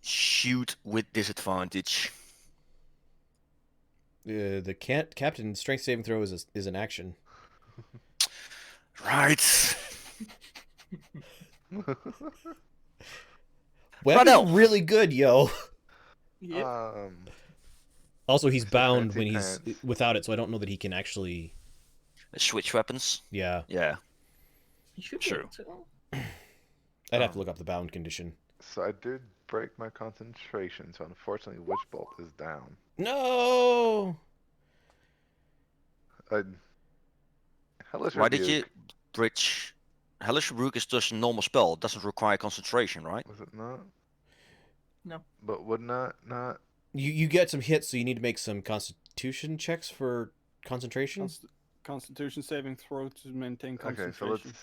shoot with disadvantage. The captain strength saving throw is an action. Right. Weapon's elf. really good, yo. Yep. Also, he's Mr. bound Fancy when he's Pants. without it, so I don't know that he can actually. Switch weapons. Yeah, Yeah. You should be Sure. able to. I'd have to look up the bound condition. So I did break my concentration, so unfortunately Witch Bolt is down. No. Hellish Why did Rebuke, you bridge? Hellish Rebuke is just a normal spell. It doesn't require concentration, right? was it not? No. But would not. You get some hits, so you need to make some Constitution checks for concentration. Constitution saving throw to maintain Okay, concentration. so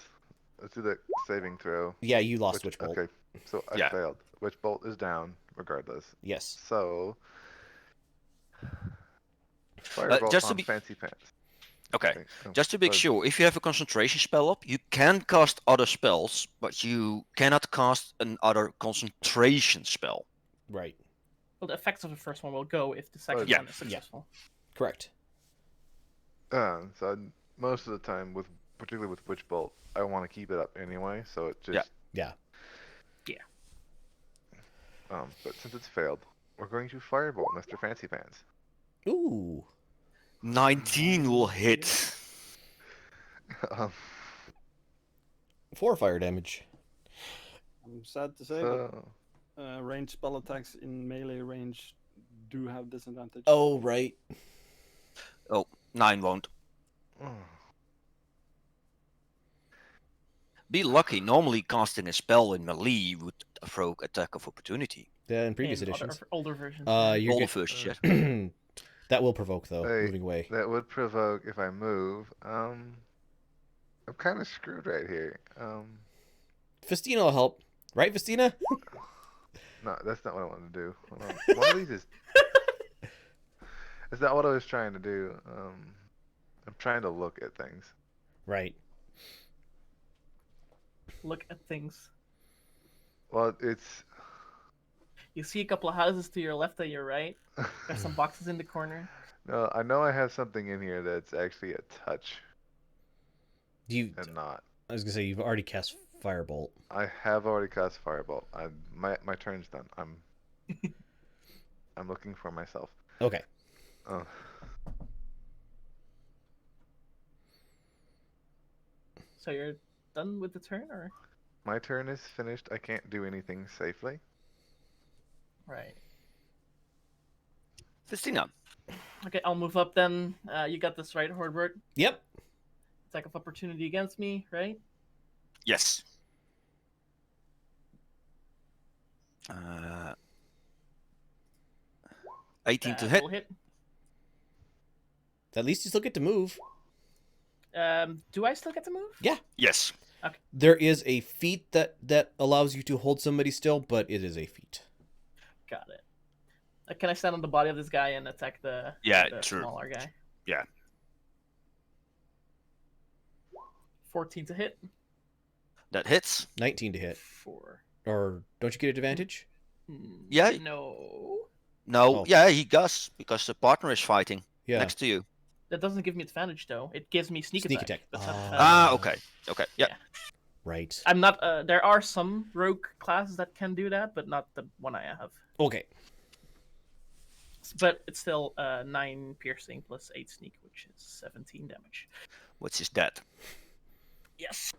let's do that saving throw. Yeah, you lost Witch Bolt. Okay, so I Yeah. failed. Witch Bolt is down regardless. Yes. So Firebolt just to on be- Fancy Pants. Okay. Oh, Just to be but- sure, if you have a concentration spell up, you can cast other spells, but you cannot cast another concentration spell. Right. Well, the effects of the first one will go if the second Yeah. one is successful. Correct. So most of the time, particularly with Witch Bolt, I want to keep it up anyway. So it just Yeah. But since it's failed, we're going to Firebolt Mr. Fancy Pants. Ooh. 19 will hit. um, 4 fire damage. I'm sad to say, so but ranged spell attacks in melee range do have disadvantage. Oh, right. 9 won't. Be lucky. Normally, casting a spell in melee would provoke attack of opportunity. Yeah, in previous In editions. older versions. You're All the good. first yet. That will provoke though. Hey, Moving away. that would provoke if I move. I'm kind of screwed right here. Festina will help, right, Festina? No, that's not what I wanted to do. Hold on. One of these is. It's not what I was trying to do. I'm trying to look at things. Right. Look at things. Well, it's. You see a couple of houses to your left and your right. There's some boxes in the corner. No, I know I have something in here that's actually a touch You, and not. I was gonna say you've already cast Firebolt. I have already cast Firebolt. My turn's done. I'm looking for myself. Okay. Oh. So you're done with the turn, or My turn is finished. I can't do anything safely. right? Festina. Okay, I'll move up then. You got this right, Hordbert. Yep. Attack of opportunity against me, right? Yes. 18 to That hit. will hit. At least you still get to move. Do I still get to move? Yeah. Yes. There is a feat that allows you to hold somebody still, but it is a feat. Got it. Can I stand on the body of this guy and attack the Yeah, the sure. smaller guy? Yeah. 14 to hit. That hits. 19 to hit. 4. Or don't you get advantage? Yeah. No. No, Oh. yeah, he does, because the partner is fighting Yeah. next to you. That doesn't give me advantage though. It gives me sneak attack. That's not advantage. Ah, okay. Okay, yeah. Right. I'm not. There are some rogue classes that can do that, but not the one I have. Okay. But it's still 9 piercing plus 8 sneak, which is 17 damage. Which is that? Yes.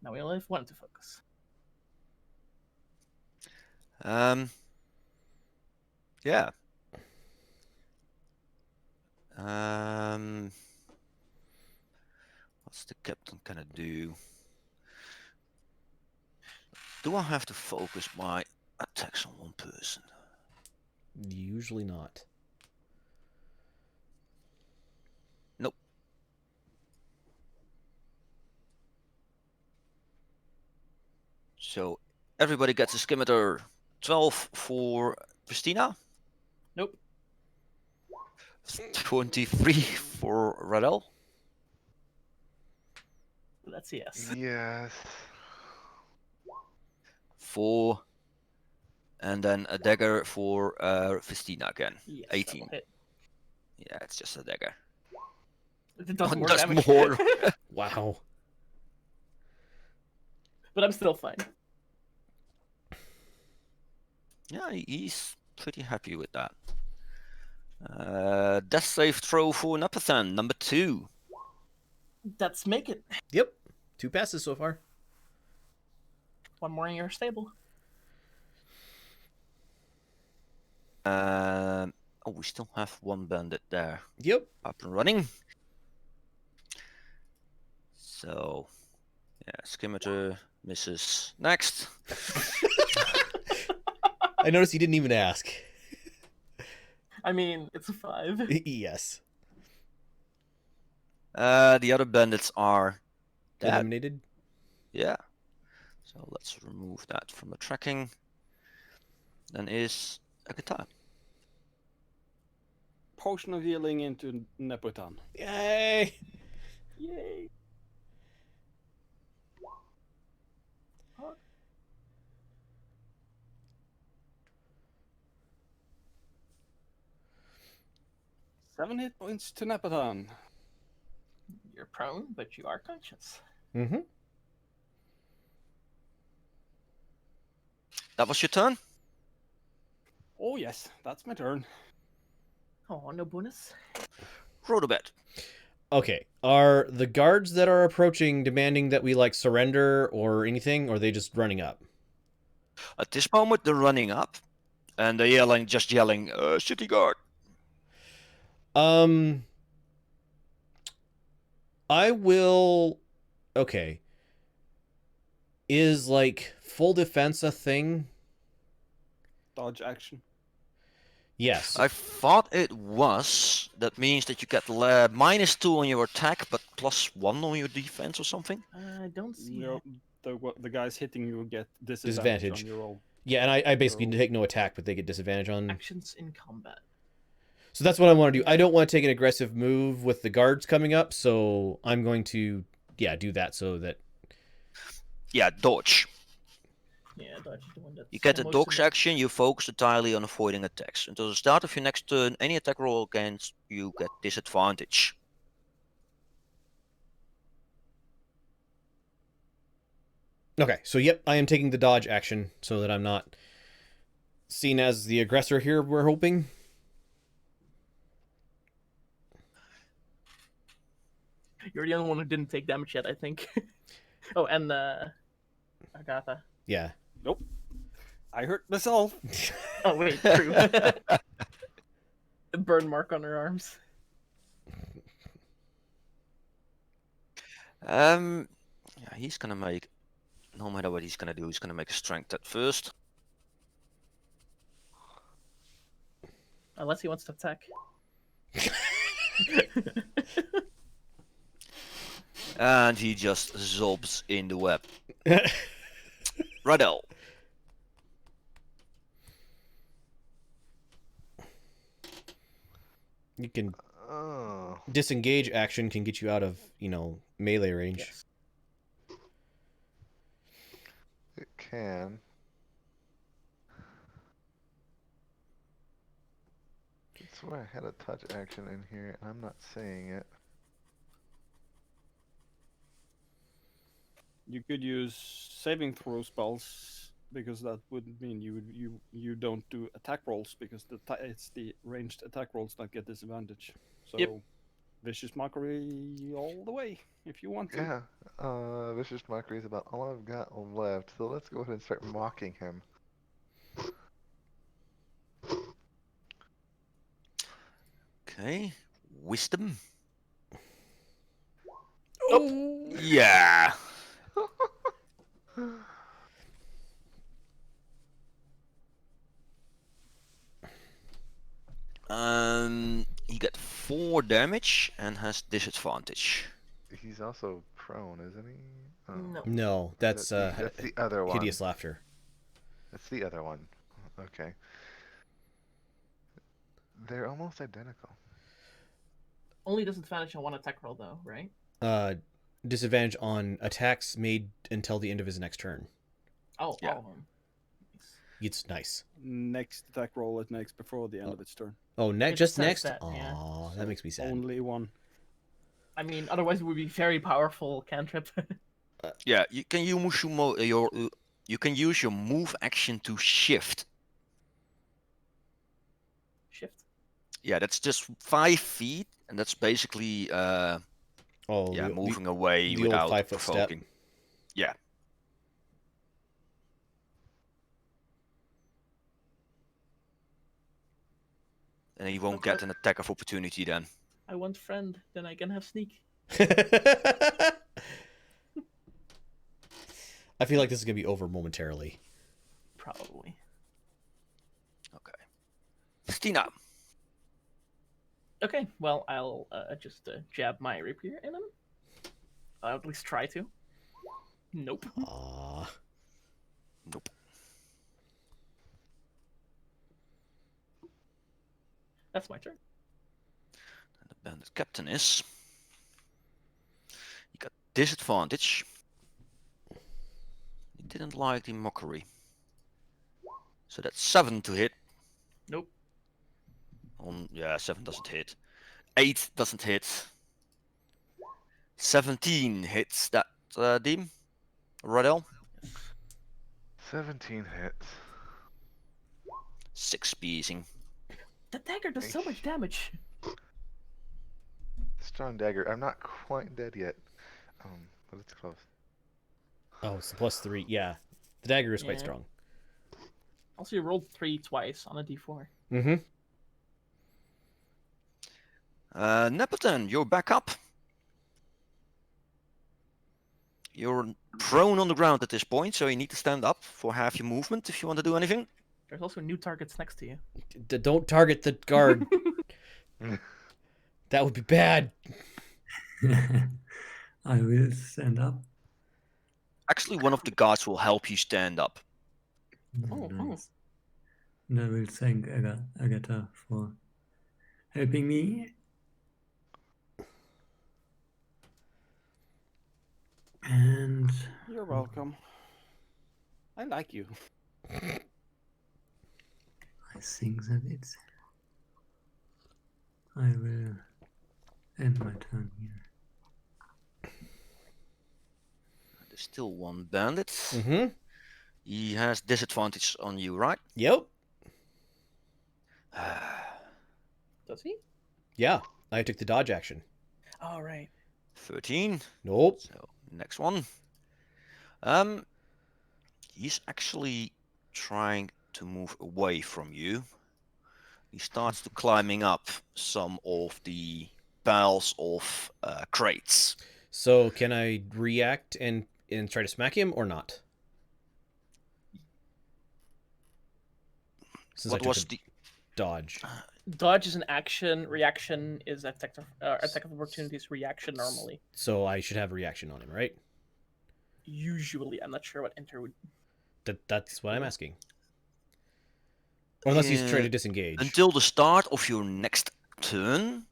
Now we only have 1 to focus. Yeah. What's the captain gonna do? Do I have to focus my attacks on one person? Usually not. Nope. So everybody gets a scimitar. 12 for Christina. Nope. 23 for Radel. That's a yes. Yes. 4. And then a dagger for Festina again. Yes, 18. that'll hit. Yeah, it's just a dagger. It does Oh, more does damage. more. Wow. But I'm still fine. Yeah, he's pretty happy with that. Death save throw for Napathan, number 2. That's make it. Yep. 2 passes so far. 1 more in your stable. Oh, we still have 1 bandit there. Yep. Up and running. So, yeah, scimitar misses next. I noticed you didn't even ask. I mean, it's a 5. Yes. The other bandits are dead. Eliminated. Yeah. So let's remove that from the tracking. Then is Akata. Potion of healing into Nepotan. Yay. Yay. Seven hit points to Nepotan. You're prone, but you are conscious. Mm-hmm. That was your turn? Oh yes, that's my turn. Oh, no bonus. Rodobet. Okay. Are the guards that are approaching demanding that we like surrender or anything, or are they just running up? At this moment, they're running up. And they're yelling, just yelling, city guard. I will. Okay. Is like full defense a thing? Dodge action. Yes. I thought it was. That means that you get -2 on your attack, but +1 on your defense or something. I don't see You it. the guys hitting you get disadvantage Disadvantage. on your roll. Yeah, and I basically So- take no attack, but they get disadvantage on. Actions in combat. So that's what I want to do. I don't want to take an aggressive move with the guards coming up, so I'm going to, do that so that. Yeah, dodge. Yeah, dodge is the one that's You get a most dodge in- action, you focus entirely on avoiding attacks. Until the start of your next turn, any attack roll against you get disadvantage. Okay, so yep, I am taking the dodge action so that I'm not seen as the aggressor here, we're hoping. You're the only one who didn't take damage yet, I think. Oh, and Agatha. Yeah. Nope. I hurt myself. Oh wait, true. The burn mark on her arms. Yeah, he's gonna make, no matter what he's gonna do, he's gonna make a strength at first. Unless he wants to attack. And he just zobs in the web. Radel. You can Oh, disengage action can get you out of, melee range. Yes. it can. I swear I had a touch action in here, and I'm not saying it. You could use saving throw spells because that would mean you don't do attack rolls because it's the ranged attack rolls that get disadvantage. So Yep. vicious mockery all the way if you want to. Yeah, Vicious Mockery is about all I've got left, so let's go ahead and start mocking him. Okay. Wisdom. Oh! Yeah. He got 4 damage and has disadvantage. He's also prone, isn't he? Oh, No. No, that's that's the other one. hideous laughter. That's the other one. Okay. They're almost identical. Only disadvantage on one attack roll though, right? Disadvantage on attacks made until the end of his next turn. Oh, Yeah. all of them. Nice. It's nice. Next attack roll it makes before the end of its turn. Oh, It just says next? that, yeah. Aw, So that makes me sad. Only one. I mean, otherwise it would be very powerful cantrip. Yeah, you can use you can use your move action to shift. Shift. Yeah, that's just 5 feet, and that's basically Oh, yeah, the moving away old without 5-foot step. provoking. Yeah. And he won't get an attack of opportunity then. I want friend, then I can have sneak. I feel like this is gonna be over momentarily. Probably. Okay. Stina. Okay, well, I'll just jab my rapier in him. I'll at least try to. Nope. Aw. Nope. That's my turn. And the bandit captain is. He got disadvantage. He didn't like the mockery. So that's 7 to hit. Nope. Yeah, 7 doesn't hit. 8 doesn't hit. 17 hits that Deem. Radel. 17 hits. 6 piecing. The dagger does so much damage. Strong dagger. I'm not quite dead yet. But it's close. Oh, it's +3. Yeah. The dagger is quite Yeah. strong. Also, you rolled 3 twice on a d4. Mm-hmm. Nepotan, you're back up. You're prone on the ground at this point, so you need to stand up for half your movement if you want to do anything. There's also new targets next to you. Don't target the guard. That would be bad. I will stand up. Actually, one of the guards will help you stand up. Oh, Nice. And I will thank Agatha for helping me. And You're welcome. I like you. I think that it's. I will end my turn here. There's still one bandit. Mm-hmm. He has disadvantage on you, right? Yep. Does he? Yeah. I took the dodge action. All right. 13. Nope. So next one. He's actually trying to move away from you. He starts to climbing up some of the piles of crates. So can I react and try to smack him or not? Since What I took was the the dodge. Dodge is an action. Reaction is attack of opportunities. Reaction normally. So I should have a reaction on him, right? Usually, I'm not sure what enter would. That's what I'm asking. Or unless he's trying to uh, disengage. until the start of your next turn?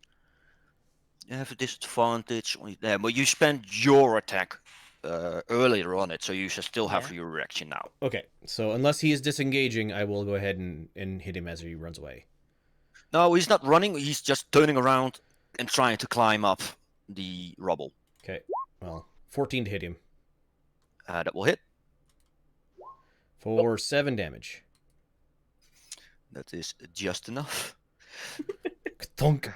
You have a disadvantage on it there, but you spent your attack earlier on it, so you should still have Yeah. your reaction now. Okay, so unless he is disengaging, I will go ahead and hit him as he runs away. No, he's not running. He's just turning around and trying to climb up the rubble. Okay, well, 14 to hit him. That will hit. For 7 damage. That is just enough. Thunk.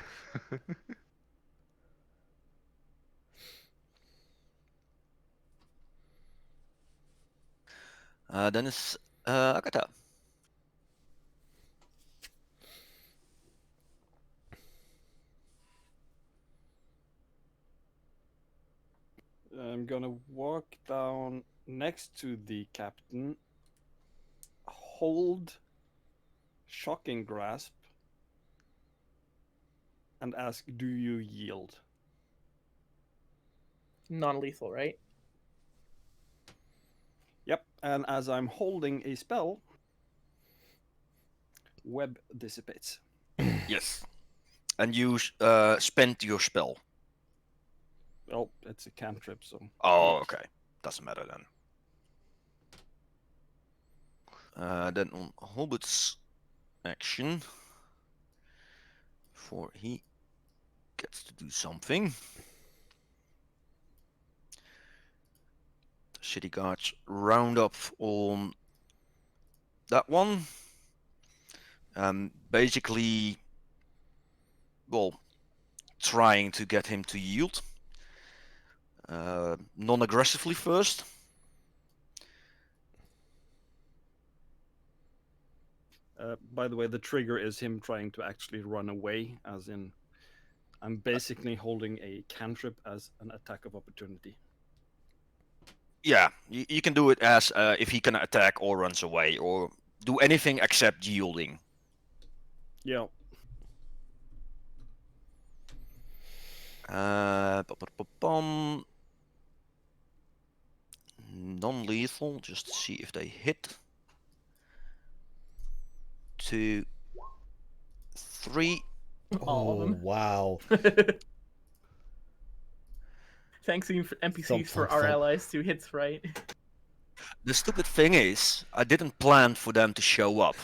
Then it's Akata. I'm gonna walk down next to the captain, hold shocking grasp, and ask, "Do you yield?" Non-lethal, right? Yep. And as I'm holding a spell, web dissipates. Yes. And you spent your spell. Oh, it's a cantrip, so. Oh, okay. Doesn't matter then. Then on Hobbit's action, before he gets to do something, the city guards round up on that one. Basically, well, trying to get him to yield. Non-aggressively first. By the way, the trigger is him trying to actually run away, as in, I'm basically holding a cantrip as an attack of opportunity. Yeah, you can do it as if he can attack or runs away, or do anything except yielding. Yeah. Non-lethal, just to see if they hit. 2, 3. All of them. Wow. Thanks for NPCs Thump, for thump, our thump. allies to hit, right? The stupid thing is, I didn't plan for them to show up,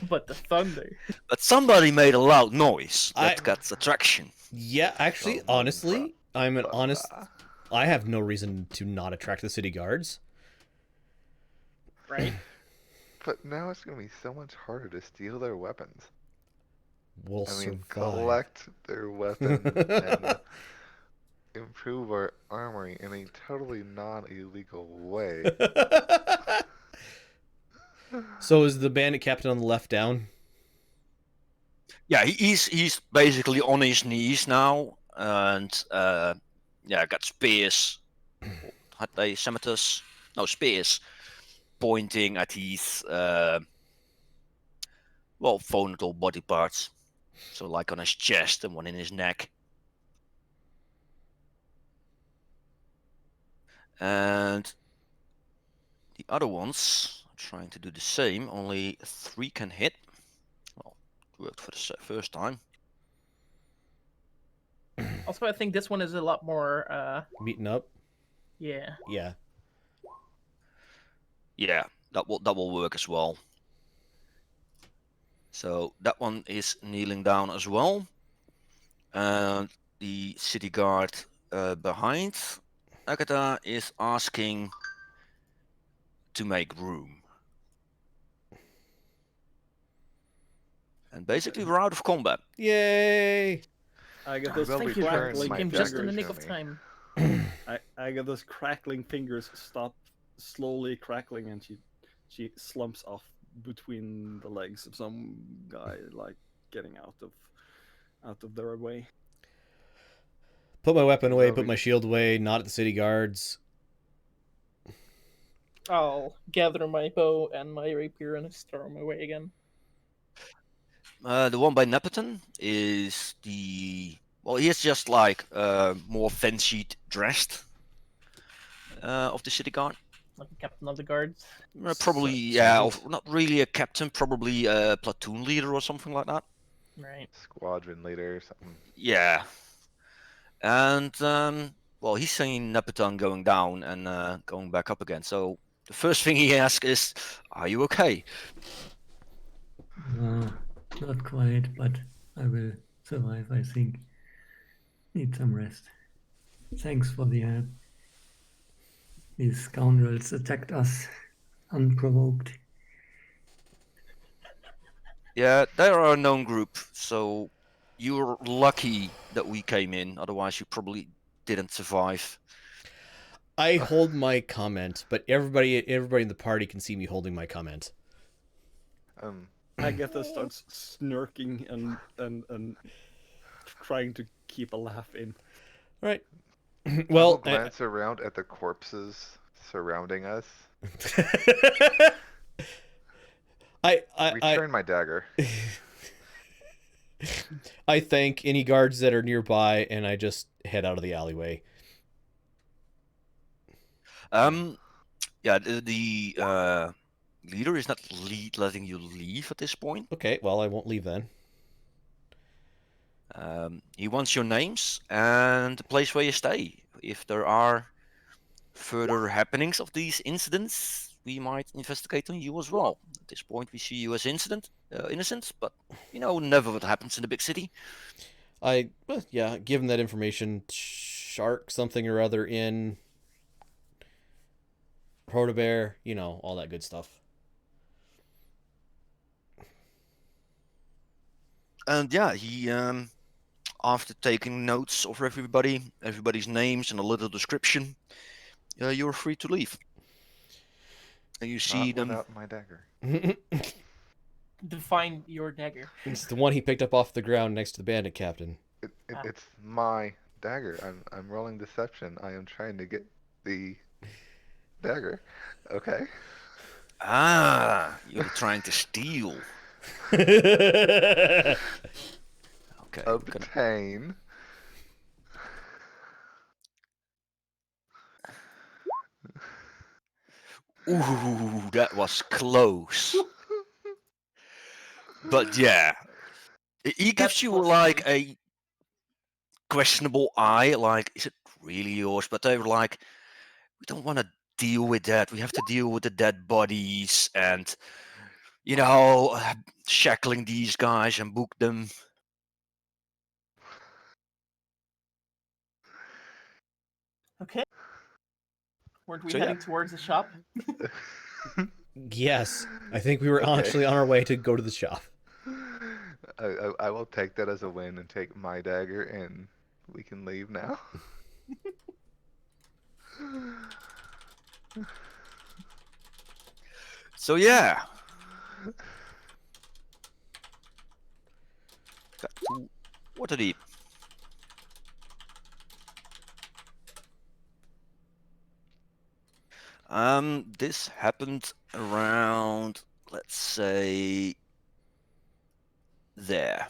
But the thunder. but somebody made a loud noise that I- got attraction. Yeah, actually, honestly, I'm an honest. I have no reason to not attract the city guards. Right? But now it's going to be so much harder to steal their weapons. We'll I mean, survive. collect their weapons and improve our armory in a totally non-illegal way. So is the bandit captain on the left down? Yeah, he's basically on his knees now, and yeah, got spears. Had they scimitars? No, spears, pointing at his vulnerable body parts. So like on his chest and one in his neck. And the other ones are trying to do the same. Only 3 can hit. Well, it worked for the first time. Also, I think this one is a lot more. Meeting up? Yeah. Yeah. Yeah, that will work as well. So that one is kneeling down as well. And the city guard behind Agatha is asking to make room. And basically, we're out of combat. Yay! Agatha's Will Thank you, guards. return You my came just in dagger the nick to of me. time. Agatha's crackling fingers stop slowly crackling, and she slumps off between the legs of some guy, like getting out of their way. Put my weapon away, Will put re- my shield away, not at the city guards. I'll gather my bow and my rapier and storm away again. The one by Nepoton is he is just like more fancy dressed of the city guard. Like the captain of the guards. Probably, yeah, or not really a captain, probably a platoon leader or something like that. Right. Squadron leader or something. Yeah. And, well, he's seeing Nepoton going down and going back up again. So the first thing he asks is, "Are you okay?" Not quite, but I will survive, I think. Need some rest. Thanks for the help. These scoundrels attacked us unprovoked. Yeah, they are a known group, so you're lucky that we came in. Otherwise, you probably didn't survive. I hold my comment, but everybody in the party can see me holding my comment. Agatha starts smirking and trying to keep a laugh in. All right. I will Well, glance around at the corpses surrounding us. I Return my dagger. I thank any guards that are nearby, and I just head out of the alleyway. Yeah, the leader is not letting you leave at this point. Okay, well, I won't leave then. He wants your names and the place where you stay. If there are further happenings of these incidents, we might investigate on you as well. At this point, we see you as innocent, but you know, never what happens in a big city. Yeah, give him that information. Shark something or other in Protobear, you know, all that good stuff. And yeah, he after taking notes of everybody's names and a little description, you're free to leave. And you see Not them. without my dagger. Define your dagger. It's the one he picked up off the ground next to the bandit captain. It's my dagger. I'm rolling deception. I am trying to get the dagger. Okay. You're trying to steal. Okay. Obtain. Ooh, that was close. But yeah, he gives you like a questionable eye. Like, is it really yours? But they were like, we don't want to deal with that. We have to deal with the dead bodies and, you know, shackling these guys and book them. Okay. Weren't we So, yeah. heading towards the shop? Yes, I think we were Okay. actually on our way to go to the shop. I will take that as a win and take my dagger, and we can leave now. So yeah. Got to Waterdeep. This happened around, let's say, there.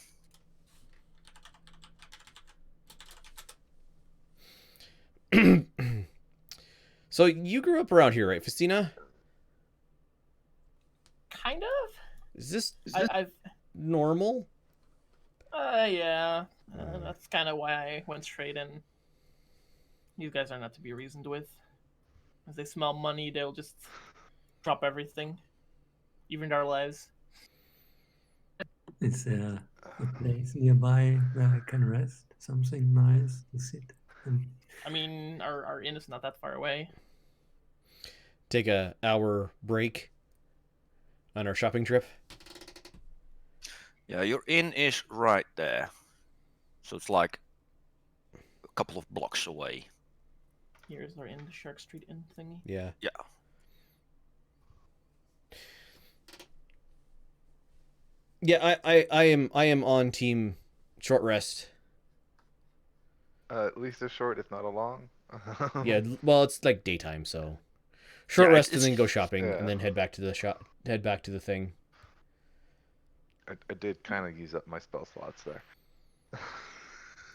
So you grew up around here, right, Festina? Kind of. Is this I've normal? yeah. That's kind of why I went straight in. You guys are not to be reasoned with. As they smell money, they'll just drop everything, even our lives. Is there a place nearby where I can rest? Something nice to sit and I mean, our inn is not that far away. Take a hour break on our shopping trip. Yeah, your inn is right there. So it's like a couple of blocks away. Here's our inn, the Shark Street Inn thingy. Yeah. Yeah. Yeah, I am on team short rest. At least a short, if not a long. Yeah, well, it's like daytime, so short Yeah, rest and it's- then go shopping yeah. and then head back to the shop. Head back to the thing. I did kind of use up my spell slots there.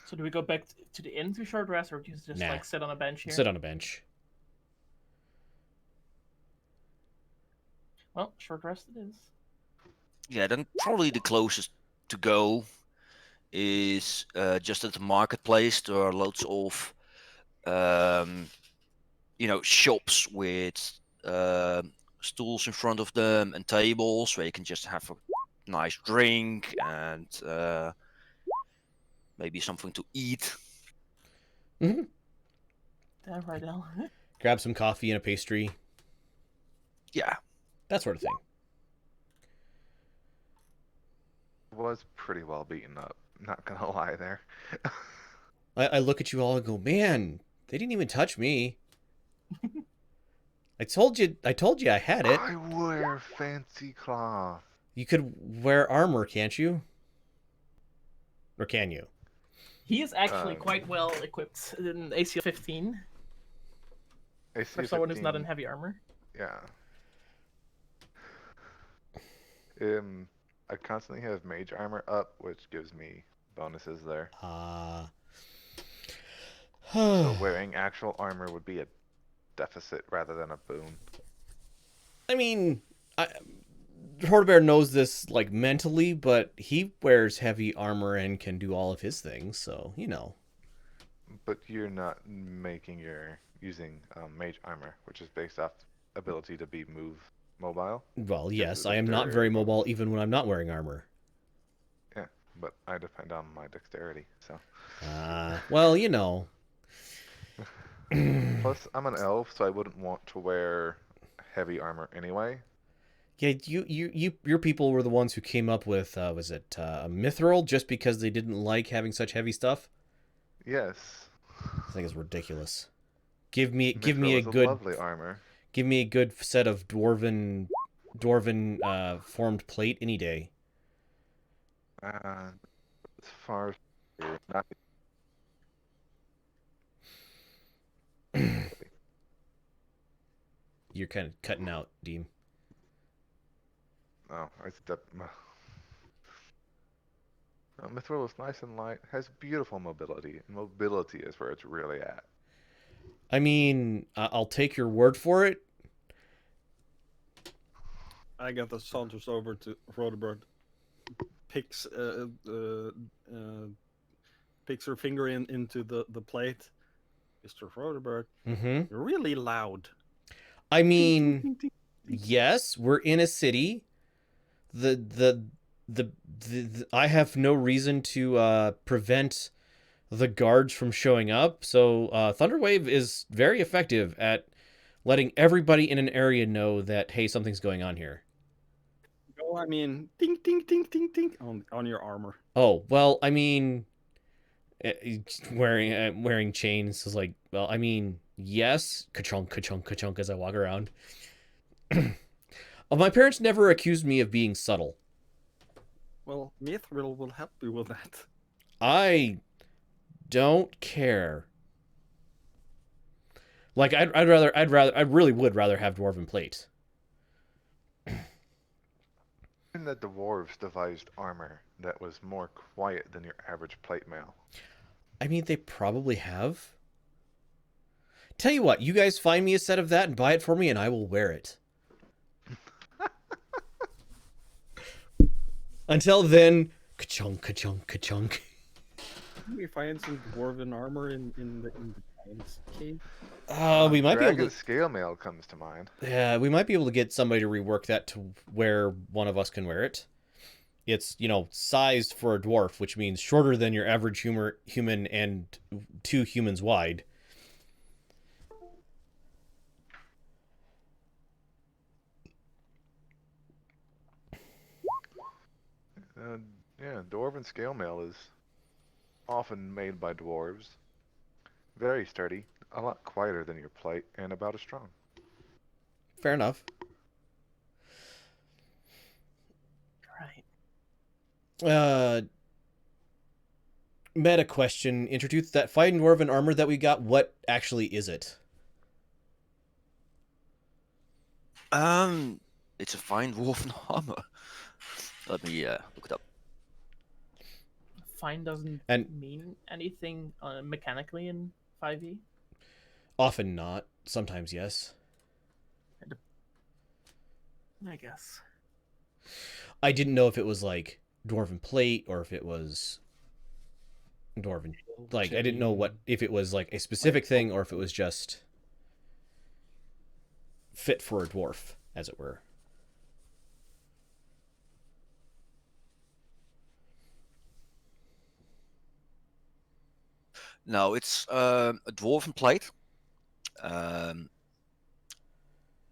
So do we go back to the inn to short rest, or do you just Nah. like sit on a bench here? Sit on a bench. Well, short rest it is. Yeah, then probably the closest to go is just at the marketplace. There are loads of, shops with stools in front of them and tables where you can just have a nice drink and maybe something to eat. Mm-hmm. Damn right, Al. Grab some coffee and a pastry. Yeah. That sort of thing. Was pretty well beaten up. Not gonna lie there. I look at you all and go, man, they didn't even touch me. I told you I had it. I wear fancy cloth. You could wear armor, can't you? Or can you? He is actually Um, quite well equipped in AC 15 AC for someone who's not in 15, heavy armor. Yeah. I constantly have mage armor up, which gives me bonuses there. So wearing actual armor would be a deficit rather than a boon. I mean, Hordebear knows this like mentally, but he wears heavy armor and can do all of his things, so you know. But you're not using mage armor, which is based off ability to be mobile. Well, yes, is I a am not very very bonus. mobile even when I'm not wearing armor. Yeah, but I depend on my dexterity. So Well, you know. plus I'm an elf, so I wouldn't want to wear heavy armor anyway. Yeah, your people were the ones who came up with was it mithril just because they didn't like having such heavy stuff? Yes. I think it's ridiculous. Give me Mithril a is good lovely armor. give me a good set of dwarven formed plate any day. As far as not You're kind of cutting out, Deem. oh, I step. Mithril is nice and light, has beautiful mobility. Mobility is where it's really at. I mean, I'll take your word for it. Agatha saunters over to Rodebert, picks picks her finger into the plate. Mr. Rodebert, Mm-hmm. you're really loud. I mean, yes, we're in a city. The I have no reason to prevent the guards from showing up. So Thunderwave is very effective at letting everybody in an area know that hey, something's going on here. No, I mean, ding, ding, ding, ding, ding on your armor. Oh well, I mean, wearing chains is like well, I mean, yes, ka-chunk, ka-chunk, ka-chunk as I walk around. My parents never accused me of being subtle. Well, Mithril will help you with that. I don't care. Like I really would rather have dwarven plate. Even the dwarves devised armor that was more quiet than your average plate mail. I mean, they probably have. Tell you what, you guys find me a set of that and buy it for me, and I will wear it. Until then, ka-chunk, ka-chunk, ka-chunk. We find some dwarven armor in the Lion's cave. We might be able Dragon to. scale mail comes to mind. Yeah, we might be able to get somebody to rework that to where one of us can wear it. It's, sized for a dwarf, which means shorter than your average human and 2 humans wide. Yeah, dwarven scale mail is often made by dwarves. Very sturdy, a lot quieter than your plate, and about as strong. Fair enough. Right. Meta question. Introduce that fighting dwarven armor that we got. What actually is it? It's a fine dwarven armor. Let me look it up. Fine doesn't And- mean anything mechanically in 5e. Often not. Sometimes yes. I guess. I didn't know if it was like dwarven plate or if it was dwarven. Like, I didn't know if it was like a specific thing or if it was just fit for a dwarf, as it were. No, it's a dwarven plate. While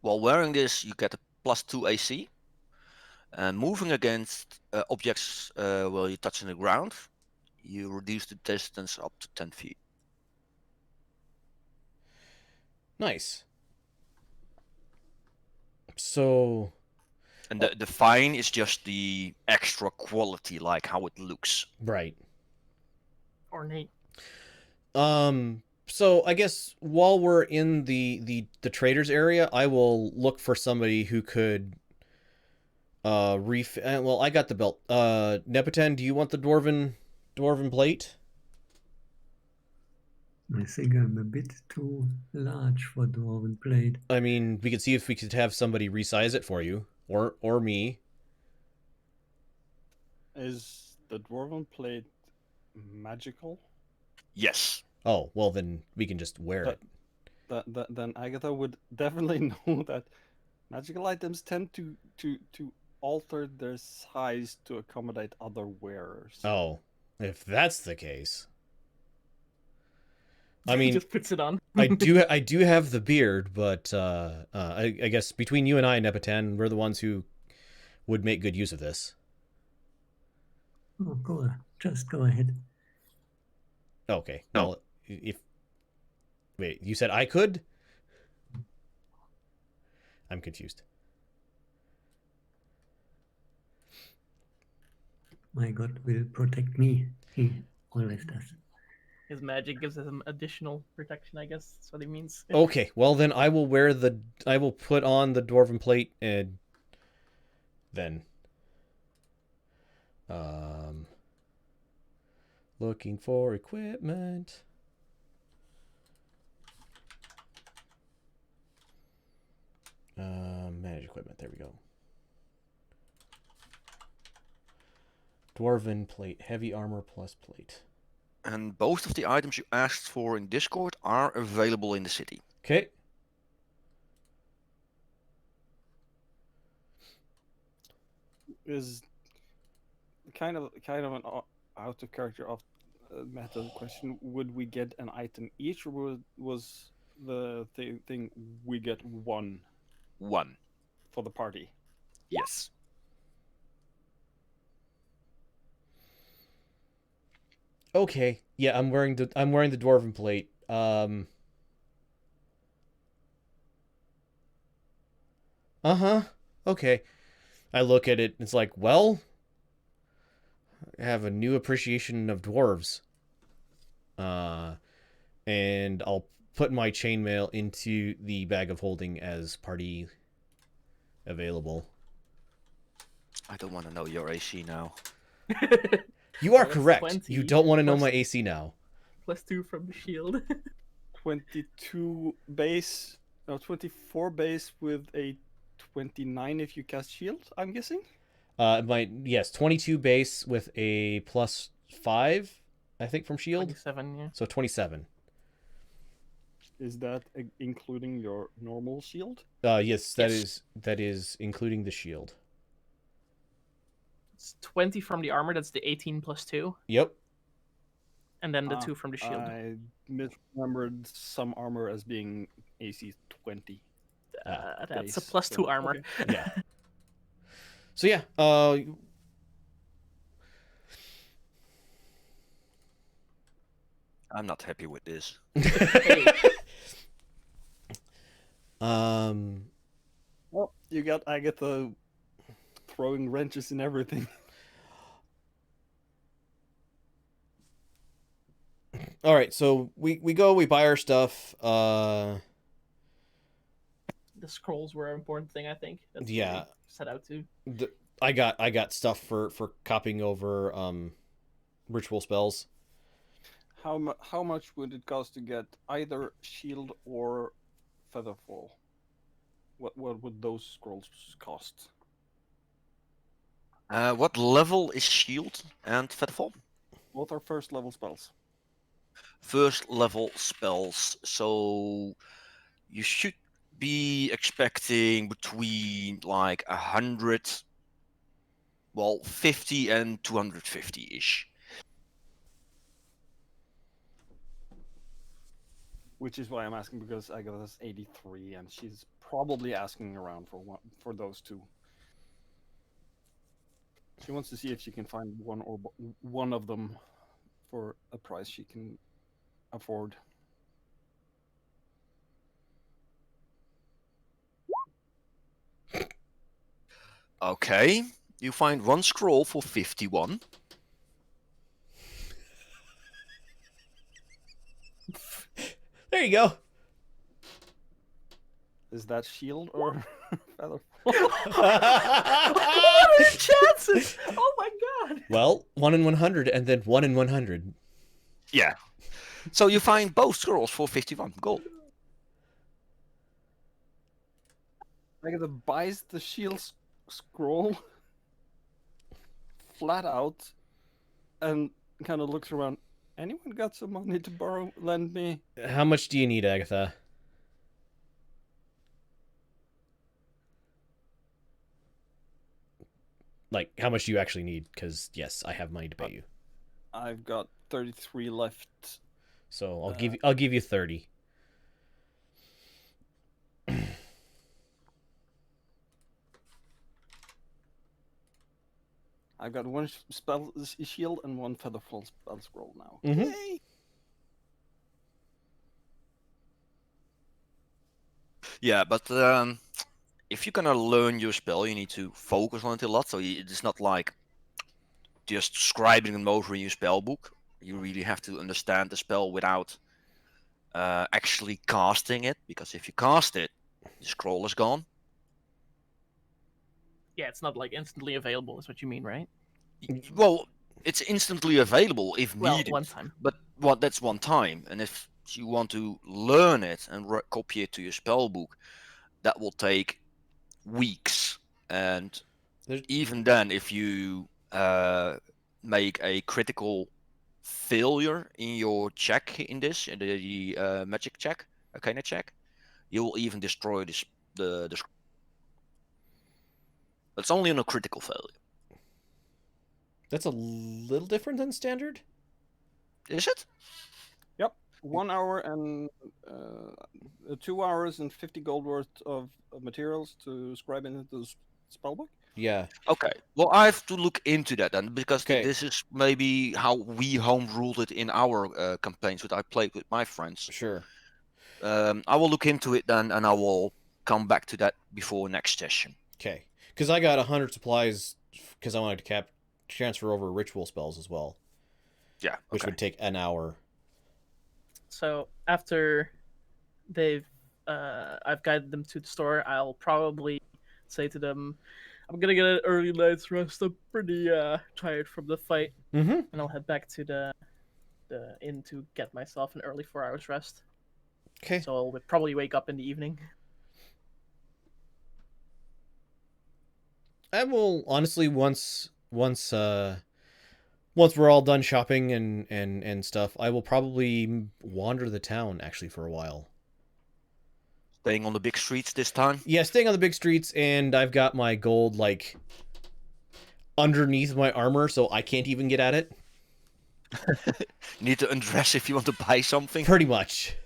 wearing this, you get a +2 AC. And moving against objects while you're touching the ground, you reduce the distance up to 10 feet. Nice. So, And the fine is just the extra quality, like how it looks. right. Ornate. So I guess while we're in the traders area, I will look for somebody who could well, I got the belt. Nepoten, do you want the dwarven plate? I think I'm a bit too large for dwarven plate. I mean, we could see if we could have somebody resize it for you, or me. Is the dwarven plate magical? Yes. Oh, well then we can just wear it. Then Agatha would definitely know that magical items tend to alter their size to accommodate other wearers. Oh, if that's the case. I mean, just puts it on. I do have the beard, but I guess between you and I, Nepoten, we're the ones who would make good use of this. Oh, cool. Just go ahead. Okay. No. Well, if wait, you said I could? I'm confused. My God will protect me. He always does. His magic gives him additional protection, I guess that's what he means. Okay, well then I will put on the dwarven plate and then looking for equipment. Manage equipment, there we go. Dwarven plate, heavy armor plus plate. And both of the items you asked for in Discord are available in the city. Okay. Is kind of an out of character of meta question. Would we get an item each, or was the thing we get one 1. for the party? Yes. Okay. Yeah, I'm wearing the dwarven plate. Uh-huh. Okay. I look at it, it's like, well, I have a new appreciation of dwarves. And I'll put my chainmail into the bag of holding as party available. I don't want to know your AC now. You are That's correct. 20 You don't want to know plus- my AC now. +2 from the shield. 22 base, no, 24 base with a 29 if you cast shield, I'm guessing? Yes, 22 base with a +5, I think, from shield. 27, yeah. So 27. Is that including your normal shield? Yes, that is including the shield. It's 20 from the armor. That's the 18 plus 2. Yep. And then the 2 from the shield. I misremembered some armor as being AC 20. That's a base, plus so- 2 armor. okay. Yeah. So yeah, I'm not happy with this. um, Well, you got Agatha throwing wrenches and everything. all right, so we go, we buy our stuff. The scrolls were an important thing, I think. That's what Yeah. we set out to. I got stuff for copying over ritual spells. How much would it cost to get either shield or featherfall? What would those scrolls cost? What level is shield and featherfall? Both are first level spells. First level spells. So you should be expecting between like 100, well, 50 and 250-ish. Which is why I'm asking, because Agatha's 83 and she's probably asking around for those two. She wants to see if she can find one of them for a price she can afford. Okay, you find one scroll for 51. There you go. Is that shield or feather? What are the chances? Oh my god! Well, 1 in 100, and then 1 in 100. Yeah. So you find both scrolls for 51 gold. Agatha buys the shield scroll flat out and kind of looks around. Anyone got some money to lend me? How much do you need, Agatha? Like, how much do you actually need? Because yes, I have money to pay you. I've got 33 left. So I'll give you 30. I've got one spell shield and one featherfall spell scroll now. Mhm. Yay! Yeah, but if you're gonna learn your spell, you need to focus on it a lot. So it's not like just scribing them over in your spell book. You really have to understand the spell without actually casting it, because if you cast it, the scroll is gone. Yeah, it's not like instantly available, is what you mean, right? Well, it's instantly available if Well, needed. one time. But that's one time, and if you want to learn it and copy it to your spell book, that will take weeks. And even then, if you make a critical failure in your check in this, in the magic check, arcana check, you will even destroy the scroll. It's only on a critical failure. That's a little different than standard. Is it? Yep. 1 hour and 2 hours and 50 gold worth of materials to scribe into the spellbook. Yeah. Okay. Well, I have to look into that then, because Okay. this is maybe how we home ruled it in our campaigns that I played with my friends. Sure. I will look into it then, and I will come back to that before next session. Okay. Because I got 100 supplies because I wanted to transfer over ritual spells as well, Yeah. which Okay. would take an hour. So after I've guided them to the store, I'll probably say to them, I'm gonna get an early night's rest. I'm pretty tired from the fight, Mm-hmm. and I'll head back to the inn to get myself an early 4 hours rest. Okay. So I'll probably wake up in the evening. I will honestly once we're all done shopping and stuff, I will probably wander the town actually for a while. Staying on the big streets this time. Yeah, staying on the big streets, and I've got my gold like underneath my armor, so I can't even get at it. You need to undress if you want to buy something. Pretty much.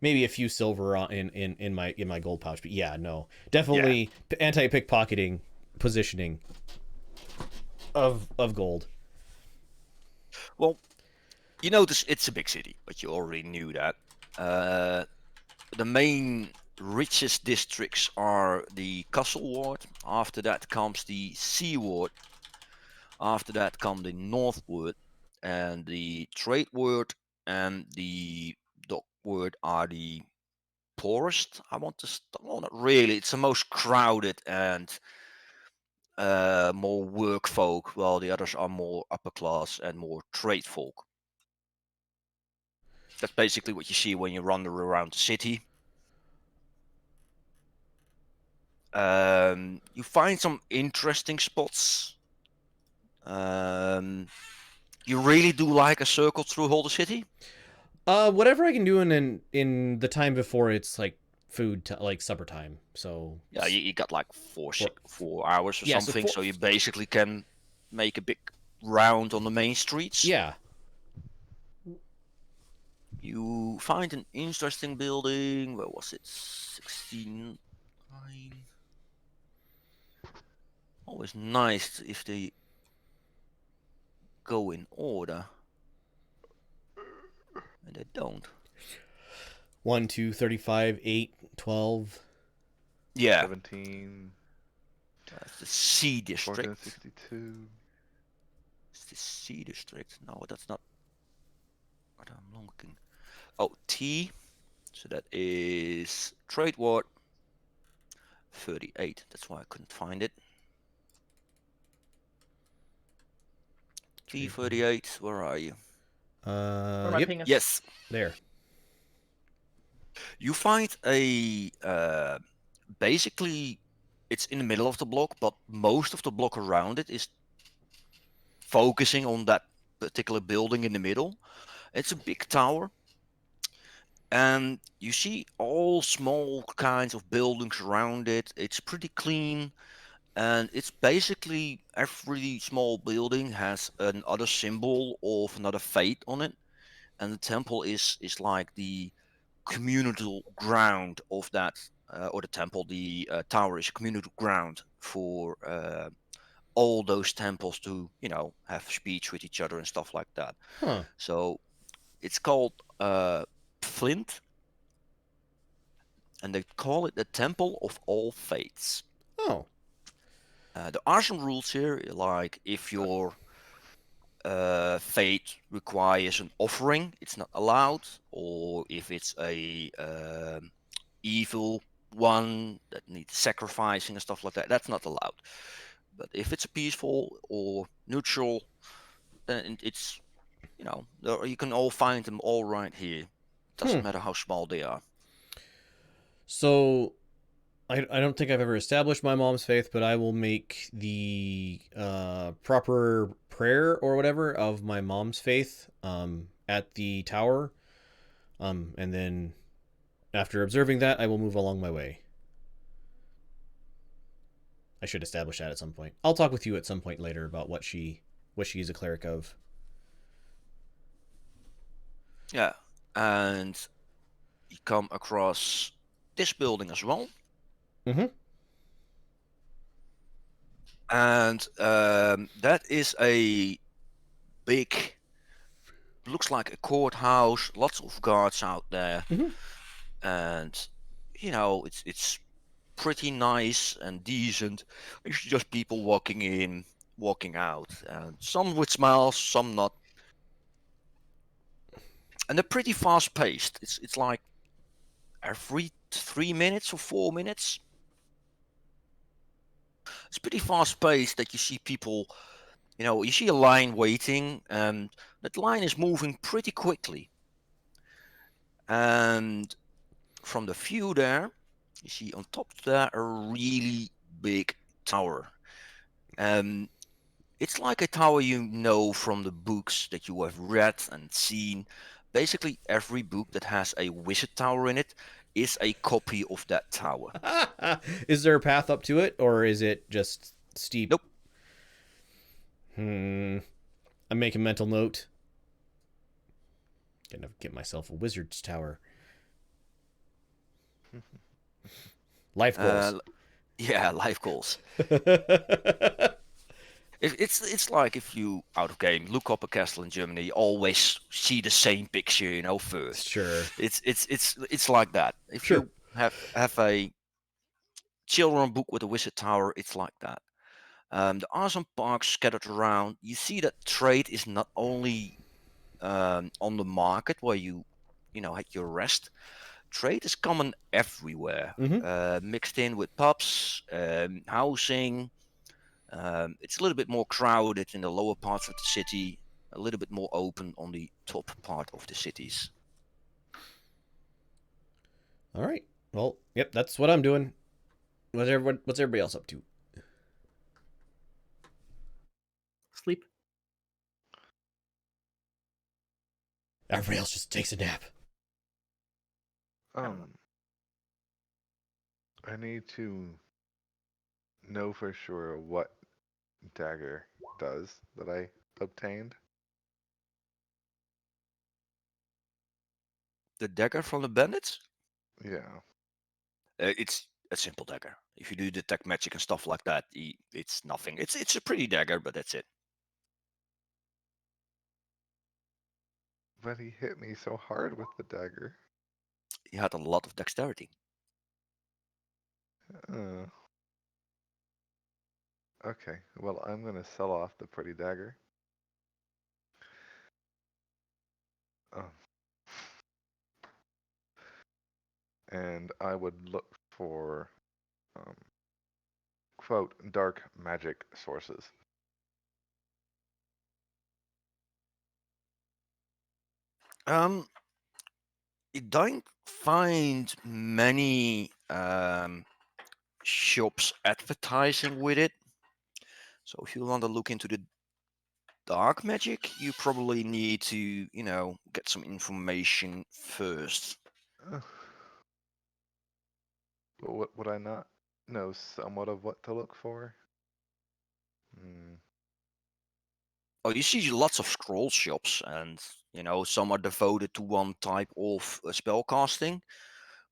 Maybe a few silver in my gold pouch, but yeah, no, definitely anti-pickpocketing positioning of gold. Well, you notice it's a big city, but you already knew that. The main richest districts are the Castle Ward. After that comes the Sea Ward. After that come the North Ward, and the Trade Ward and the Dock Ward are the poorest. Well, not really. It's the most crowded and more work folk, while the others are more upper class and more trade folk. That's basically what you see when you wander around the city. You find some interesting spots. You really do like a circle through all the city? Whatever I can do in the time before it's like like supper time. So Yeah, you got like 4 hours or Yeah, so something, so you basically can make a big round on the main streets. yeah. You find an interesting building. Where was it? 69. Always nice if they go in order. And they don't. 1, 2, 35, 8, 12. Yeah, 17, that's the C district. 462. It's the C district. No, that's not what I'm looking. Oh, T. So that is Trade Ward 38. That's why I couldn't find it. T38, where are you? Where am I Yep, pinging us? Yes. there. You find a basically it's in the middle of the block, but most of the block around it is focusing on that particular building in the middle. It's a big tower, and you see all small kinds of buildings around it. It's pretty clean, and it's basically every small building has another symbol of another faith on it, and the temple is like the communal ground of that, or the temple. The tower is a communal ground for all those temples to, have speech with each other and stuff like that. Huh. So it's called Flint, and they call it the Temple of All Faiths. Oh. There are some rules here, like if your faith requires an offering, it's not allowed, or if it's a evil one that needs sacrificing and stuff like that, that's not allowed. But if it's peaceful or neutral, then it's, you can all find them all right here. Doesn't matter how small they are. So I don't think I've ever established my mom's faith, but I will make the proper prayer or whatever of my mom's faith at the tower. And then after observing that, I will move along my way. I should establish that at some point. I'll talk with you at some point later about what she is a cleric of. Yeah, and you come across this building as well. Mm-hmm. And that is a big, looks like a courthouse, lots of guards out there. Mhm. And, it's pretty nice and decent. It's just people walking in, walking out, and some with smiles, some not. And they're pretty fast paced. It's like every 3 minutes or 4 minutes. It's pretty fast paced that you see people, you see a line waiting, and that line is moving pretty quickly. And from the view there, you see on top of that a really big tower. It's like a tower from the books that you have read and seen. Basically, every book that has a wizard tower in it is a copy of that tower. Is there a path up to it, or is it just steep? Nope. I'm making mental note. Gonna get myself a wizard's tower. Life goals. Yeah, life goals. It's like if you out of game look up a castle in Germany, you always see the same picture, first. Sure. It's like that. If Sure. you have a children book with a wizard tower, it's like that. There are some parks scattered around. You see that trade is not only on the market where you had your rest. Trade is common everywhere, mixed in with pubs, housing. It's a little bit more crowded in the lower parts of the city, a little bit more open on the top part of the cities. All right. Well, yep, that's what I'm doing. What's everybody else up to? Sleep. Everybody else just takes a nap. I need to know for sure what dagger does that I obtained. The dagger from the bandits? Yeah. It's a simple dagger. If you do detect magic and stuff like that, it's nothing. It's a pretty dagger, but that's it. But he hit me so hard with the dagger. He had a lot of dexterity. Okay, well, I'm gonna sell off the pretty dagger. And I would look for, quote, dark magic sources. You don't find many shops advertising with it. So if you want to look into the dark magic, you probably need to, get some information first. But would I not know somewhat of what to look for? Oh, you see lots of scroll shops, and some are devoted to one type of spell casting,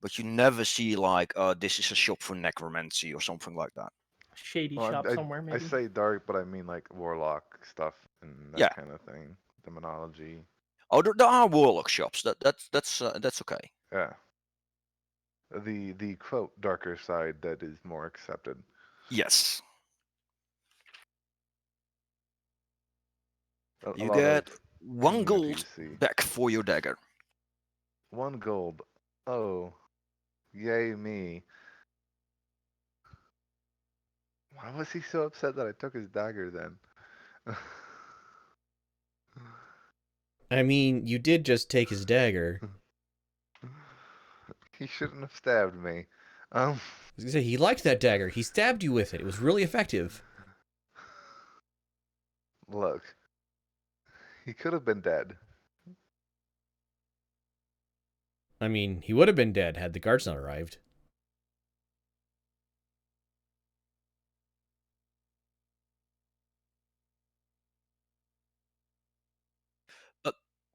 but you never see like, this is a shop for necromancy or something like that. Shady Well, shop somewhere, I maybe. say dark, but I mean like warlock stuff and that Yeah. kind of thing. Demonology. Oh, there are warlock shops. That's okay. Yeah. The quote darker side that is more accepted. Yes. A You lot get of 1 gold communities see. back for your dagger. 1 gold. Oh, yay me. Why was he so upset that I took his dagger then? I mean, you did just take his dagger. He shouldn't have stabbed me. I was gonna say, he liked that dagger. He stabbed you with it. It was really effective. Look, he could have been dead. I mean, he would have been dead had the guards not arrived.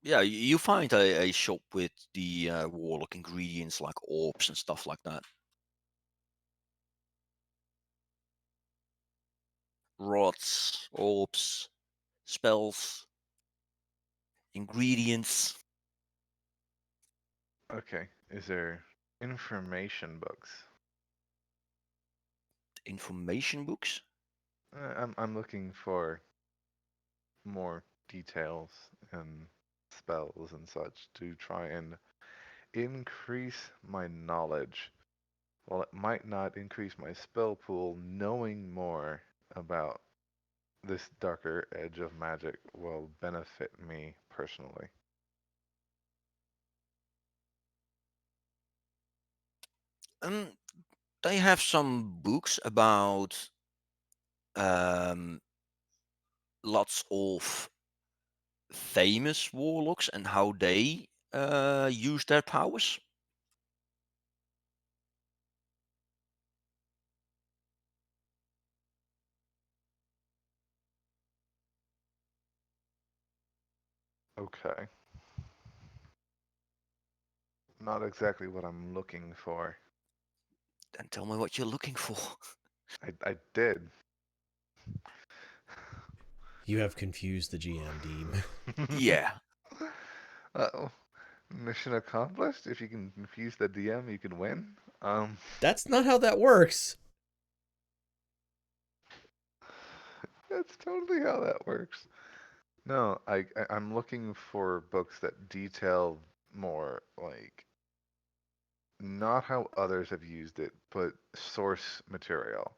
Yeah, you find a shop with the warlock ingredients like orbs and stuff like that. Rods, orbs, spells, ingredients. Okay, is there information books? Information books? I'm looking for more details and spells and such to try and increase my knowledge. While it might not increase my spell pool, knowing more about this darker edge of magic will benefit me personally. They have some books about lots of famous warlocks and how they use their powers. Okay. Not exactly what I'm looking for. Then tell me what you're looking for. I did. You have confused the GM, Deem. Yeah. Uh-oh. Mission accomplished. If you can confuse the DM, you can win. That's not how that works. That's totally how that works. No, I'm looking for books that detail more, like, not how others have used it, but source material,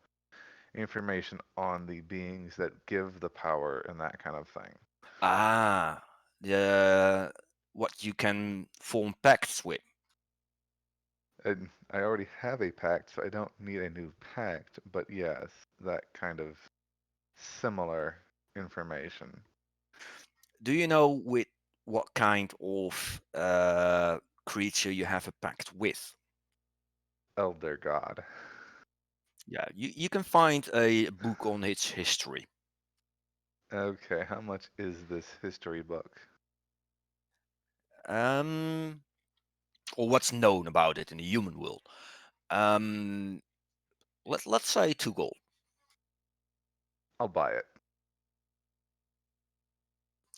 information on the beings that give the power and that kind of thing. Ah, what you can form pacts with. And I already have a pact, so I don't need a new pact, but yes, that kind of similar information. Do you know with what kind of creature you have a pact with? Elder God. Yeah, you can find a book on its history. Okay, how much is this history book? Or what's known about it in the human world. Um, let's say 2 gold. I'll buy it.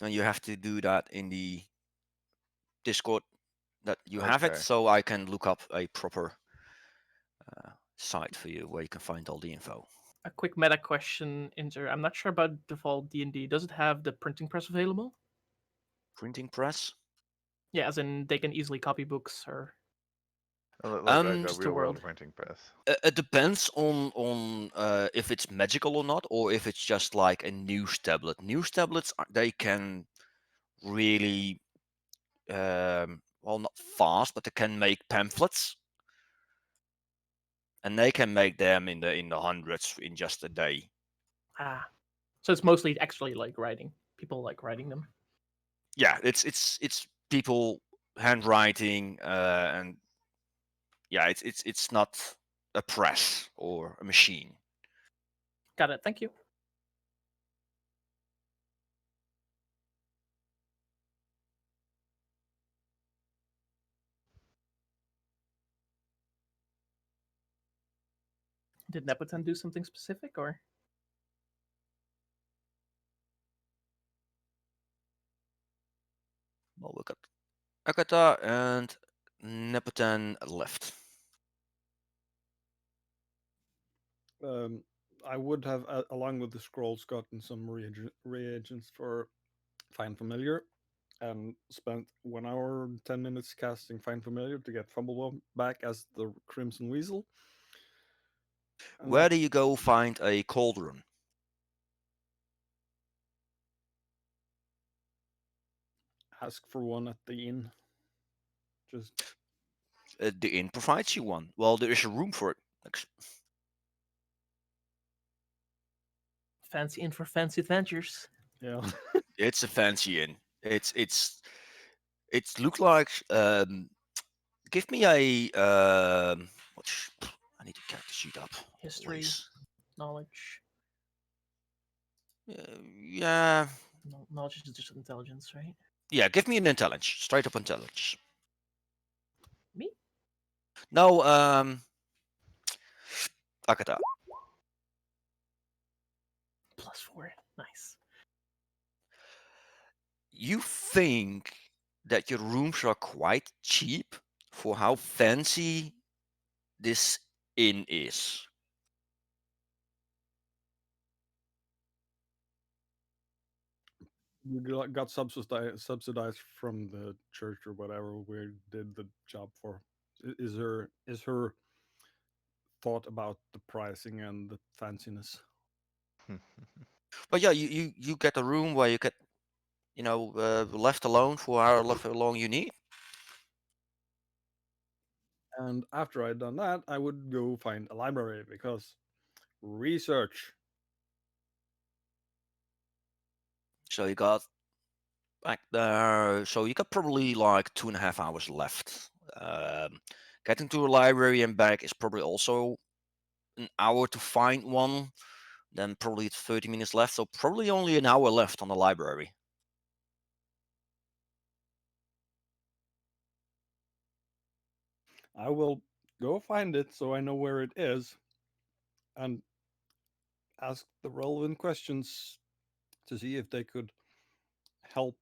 And you have to do that in the Discord that you have it, Okay. so I can look up a proper site for you where you can find all the info. A quick meta question, Inter. I'm not sure about default D&D. Does it have the printing press available? Printing press. Yeah, as in they can easily copy books or Like a just the real world world. printing press. It depends on if it's magical or not, or if it's just like a news tablet. News tablets they can really well, not fast, but they can make pamphlets, and they can make them in the hundreds in just a day. Ah, so it's mostly actually like writing. People like writing them. Yeah, it's people handwriting, and yeah, it's not a press or a machine. Got it. Thank you. Did Nepotan do something specific or? Well, we got Akata and Nepotan left. I would have, along with the scrolls, gotten some reagents for Find Familiar, and spent 1 hour and 10 minutes casting Find Familiar to get Fumblewump back as the Crimson Weasel. And Where do you go find a cauldron? ask for one at the inn. Just The inn provides you one. Well, there is a room for it. Fancy in for fancy adventures. yeah. It's a fancy inn. It look like. Give me a I need to character sheet up. History, Always. knowledge. Yeah. No, knowledge is just intelligence, right? Yeah. Give me an intelligence. Straight up intelligence. Me? No. Akata. +4. Nice. You think that your rooms are quite cheap for how fancy this inn is. We got subsidized from the church or whatever we did the job for. Is her thought about the pricing and the fanciness? But yeah, you get a room where you get, left alone for however long you need. And after I'd done that, I would go find a library because research. So you got back there. So you got probably like 2.5 hours left. Getting to a library and back is probably also an hour to find one. Then probably it's 30 minutes left. So probably only an hour left on the library. I will go find it so I know where it is and ask the relevant questions to see if they could help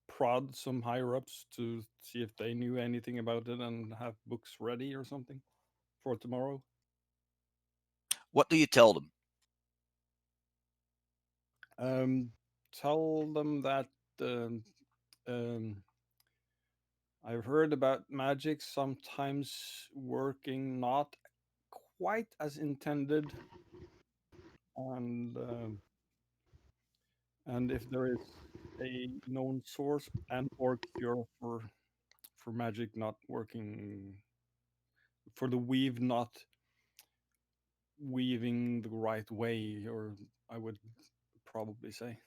prod some higher ups to see if they knew anything about it and have books ready or something for tomorrow. What do you tell them? Tell them that um, um, I've heard about magic sometimes working not quite as intended, and if there is a known source and or cure for magic not working, for the weave not weaving the right way, or I would probably say.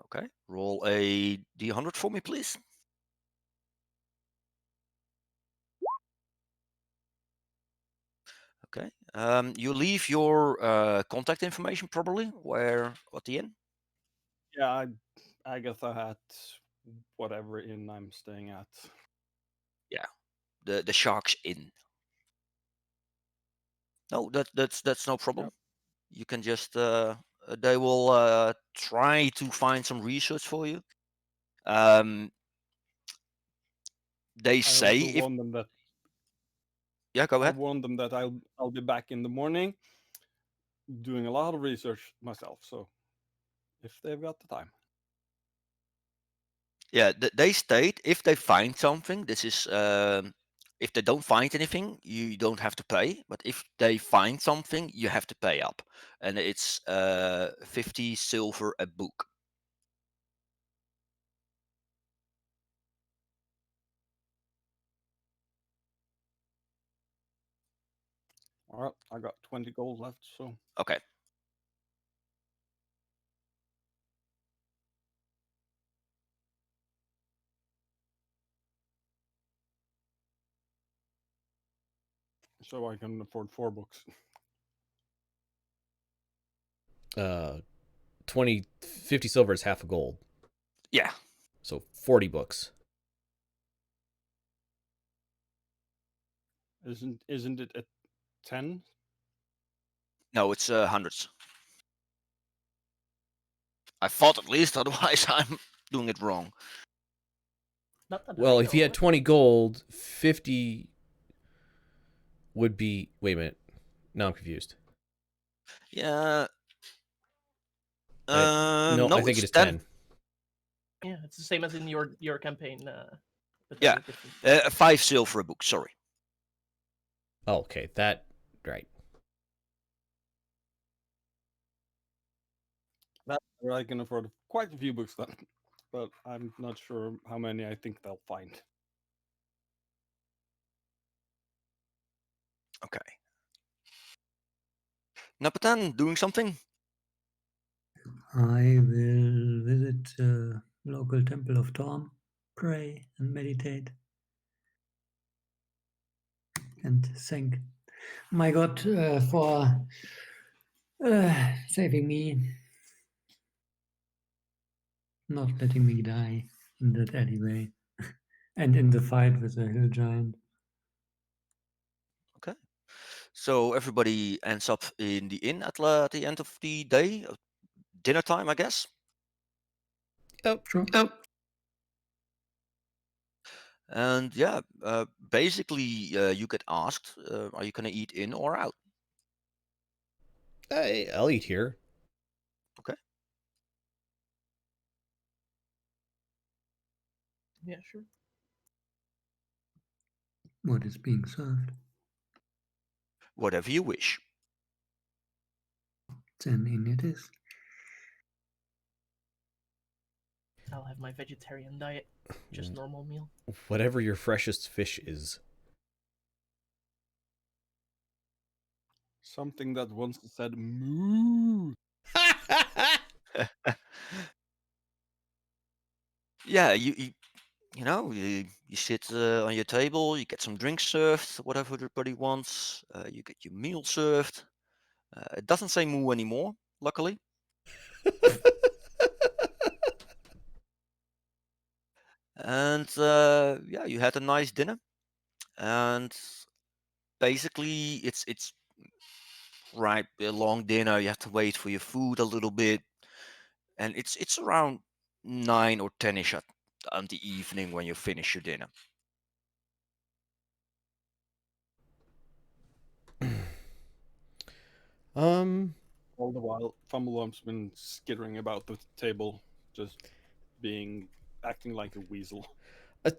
Okay, roll a d100 for me, please. Okay, you leave your contact information probably where at the inn. Yeah, Agatha at whatever inn I'm staying at. Yeah, the Shark's Inn. No, that's no problem. Yep. You can just they will try to find some research for you. They I say also if warn them that go I ahead. warn them that I'll be back in the morning doing a lot of research myself. So if they've got the time. Yeah, they state if they find something, this is if they don't find anything, you don't have to pay. But if they find something, you have to pay up, and it's 50 silver a book. All right, I got 20 gold left, so Okay. I can afford 4 books. 50 silver is half a gold. Yeah. So 40 books. Isn't it at 10? No, it's hundreds. I thought at least, otherwise I'm doing it wrong. Not that Well, I if you know had of. 20 gold, 50 would be. Wait a minute. Now I'm confused. Yeah. No, I No, think it's it is 10. 10. Yeah, it's the same as in your campaign. But Yeah, they're different. 5 silver a book. Sorry. Oh, okay. That. Right. That's where I can afford quite a few books then. But I'm not sure how many I think they'll find. Okay. Napatan, doing something? I will visit the local temple of Dawn, pray and meditate, and thank my God for saving me, not letting me die in that alleyway, and in the fight with the hill giant. Okay. So everybody ends up in the inn at the end of the day. Dinner time, I guess. Yep. Sure. And yeah, basically you get asked, are you going to eat in or out? I'll eat here. Okay. Yeah, sure. What is being served? Whatever you wish. Then in it is. I'll have my vegetarian diet. Just normal meal. Whatever your freshest fish is. Something that once said moo. Yeah, you sit on your table, you get some drinks served, whatever everybody wants. You get your meal served. It doesn't say moo anymore, luckily. And yeah, you had a nice dinner. and basically it's right a long dinner. You have to wait for your food a little bit, and it's around 9 or 10ish on the evening when you finish your dinner. All the while, Fumblelump's been skittering about the table, just acting like a weasel.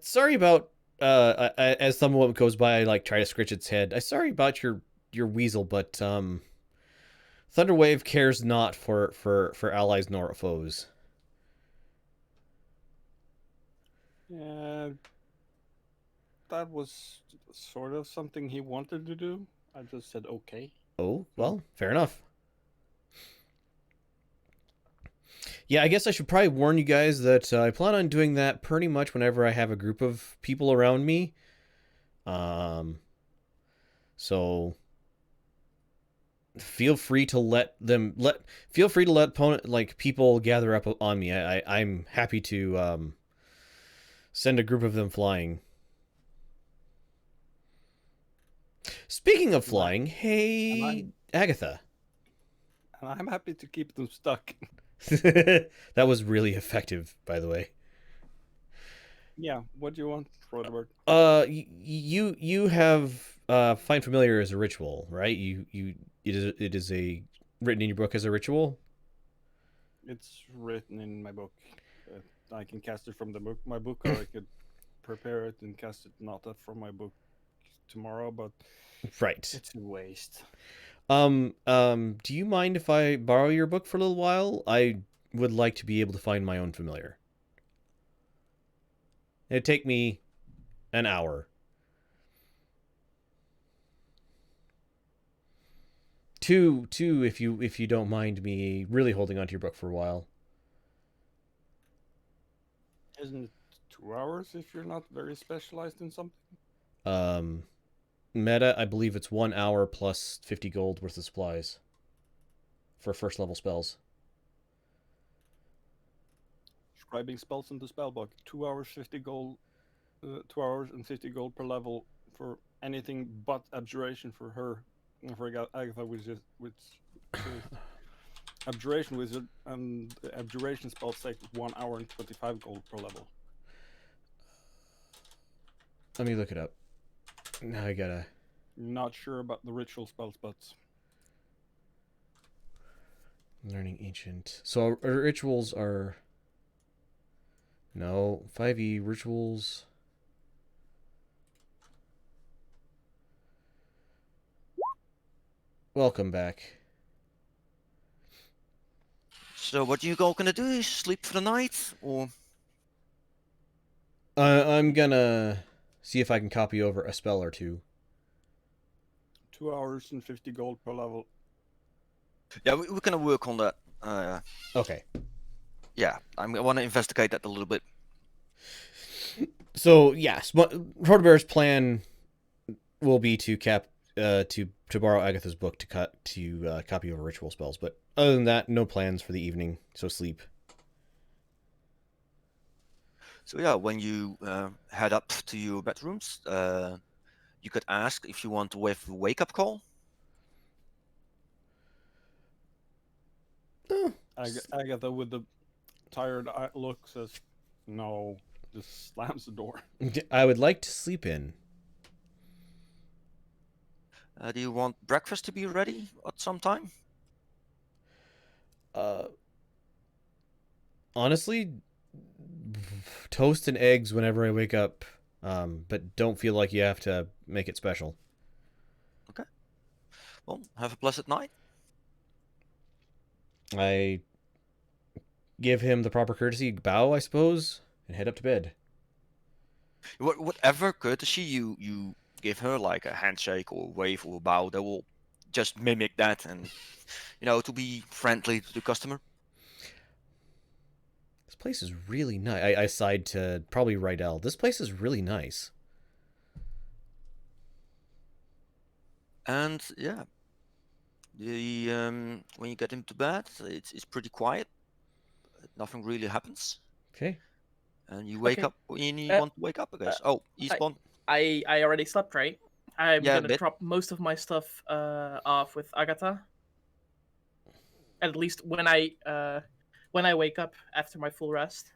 Sorry about as someone goes by, I like try to scratch its head. I sorry about your weasel, but Thunderwave cares not for allies nor foes. Yeah, that was sort of something he wanted to do. I just said okay. Oh, well, fair enough. Yeah, I guess I should probably warn you guys that I plan on doing that pretty much whenever I have a group of people around me. So feel free to feel free to let people gather up on me. I'm happy to send a group of them flying. Speaking of flying, hey Agatha. And I'm happy to keep them stuck. That was really effective, by the way. Yeah, what do you want, Rodebert? You have find familiar as a ritual, right? It is a written in your book as a ritual. It's written in my book. I can cast it from my book, or I could prepare it and cast it not from my book tomorrow. But Right. it's a waste. Do you mind if I borrow your book for a little while? I would like to be able to find my own familiar. It'd take me an hour. Two, if you don't mind me really holding onto your book for a while. Isn't it 2 hours if you're not very specialized in something? Meta, I believe it's 1 hour plus 50 gold worth of supplies for first level spells. Scribing spells in the spell book. 2 hours 50 gold. 2 hours and 50 gold per level for anything but abjuration for her. For Agatha, which is abjuration wizard, and the abjuration spell take 1 hour and 25 gold per level. Let me look it up. Now I gotta. Not sure about the ritual spells, but Learning ancient. So our rituals are. No, 5e rituals. Welcome back. So what you all gonna do? Sleep for the night, or I'm gonna see if I can copy over a spell or two. 2 hours and 50 gold per level. yeah, we're gonna work on that. Okay. Yeah, I want to investigate that a little bit. So yes, Protobear's plan will be to to borrow Agatha's book to copy over ritual spells. But other than that, no plans for the evening. So sleep. So yeah, when you head up to your bedrooms, you could ask if you want to have a wake-up call. Agatha, with the tired look, says, "No." Just slams the door. I would like to sleep in. Do you want breakfast to be ready at some time? Honestly, toast and eggs whenever I wake up. But don't feel like you have to make it special. Okay. Well, have a blessed night. I give him the proper courtesy bow, I suppose, and head up to bed. Whatever courtesy you give her, like a handshake or a wave or a bow, they will just mimic that, and to be friendly to the customer. This place is really nice. I sighed to probably Rydell. This place is really nice. And yeah, the when you get into bed, it's pretty quiet. Nothing really happens. Okay. And you wake Okay. up when you Uh, want to wake up, I guess. Oh, Eastbourne. I already slept, right? I'm Yeah, a gonna bit. drop most of my stuff off with Agatha. At least when I wake up after my full rest,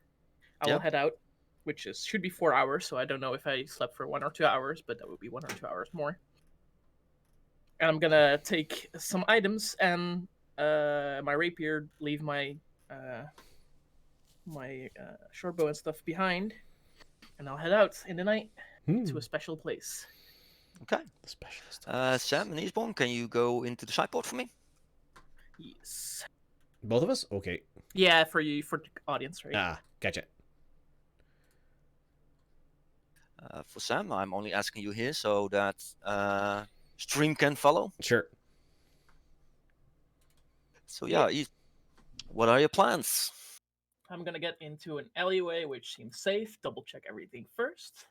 I will Yeah. head out, which should be 4 hours. So I don't know if I slept for 1 or 2 hours, but that would be 1 or 2 hours more. And I'm gonna take some items and my rapier, leave my short bow and stuff behind, and I'll head out in the night to a special place. Okay. The specialist. of places. Sam and Eastbourne, can you go into the sideboard for me? Yes. Both of us? Okay. Yeah, for you, for the audience, right? Ah, gotcha. For Sam, I'm only asking you here so that stream can follow. Sure. So yeah, what are your plans? I'm gonna get into an alleyway, which seems safe. Double check everything first.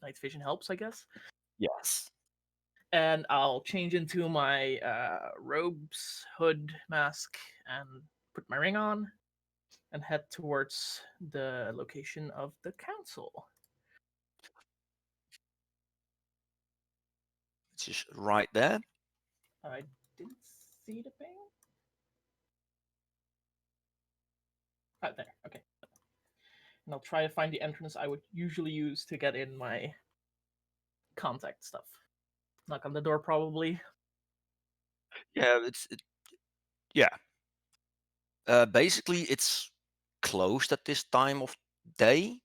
Night vision helps, I guess. Yes. And I'll change into my robes, hood, mask, and put my ring on, and head towards the location of the council. It's just right there. I didn't see the ping. Oh, there. Okay. And I'll try to find the entrance I would usually use to get in my contact stuff. Knock on the door, probably. Yeah, yeah. Basically, it's closed at this time of day.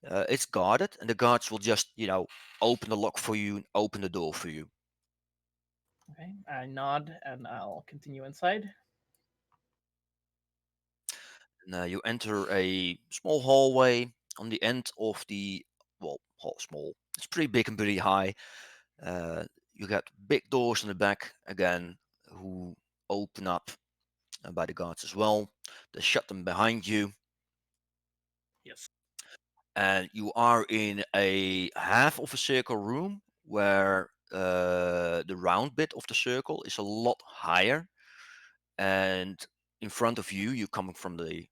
It's guarded, and the guards will just, open the lock for you and open the door for you. Okay. I nod and I'll continue inside. And you enter a small hallway on the end of the, well, small. It's pretty big and pretty high. You got big doors in the back again, who open up by the guards as well. They shut them behind you. Yes. And you are in a half of a circle room where the round bit of the circle is a lot higher, and in front of you, you're coming from the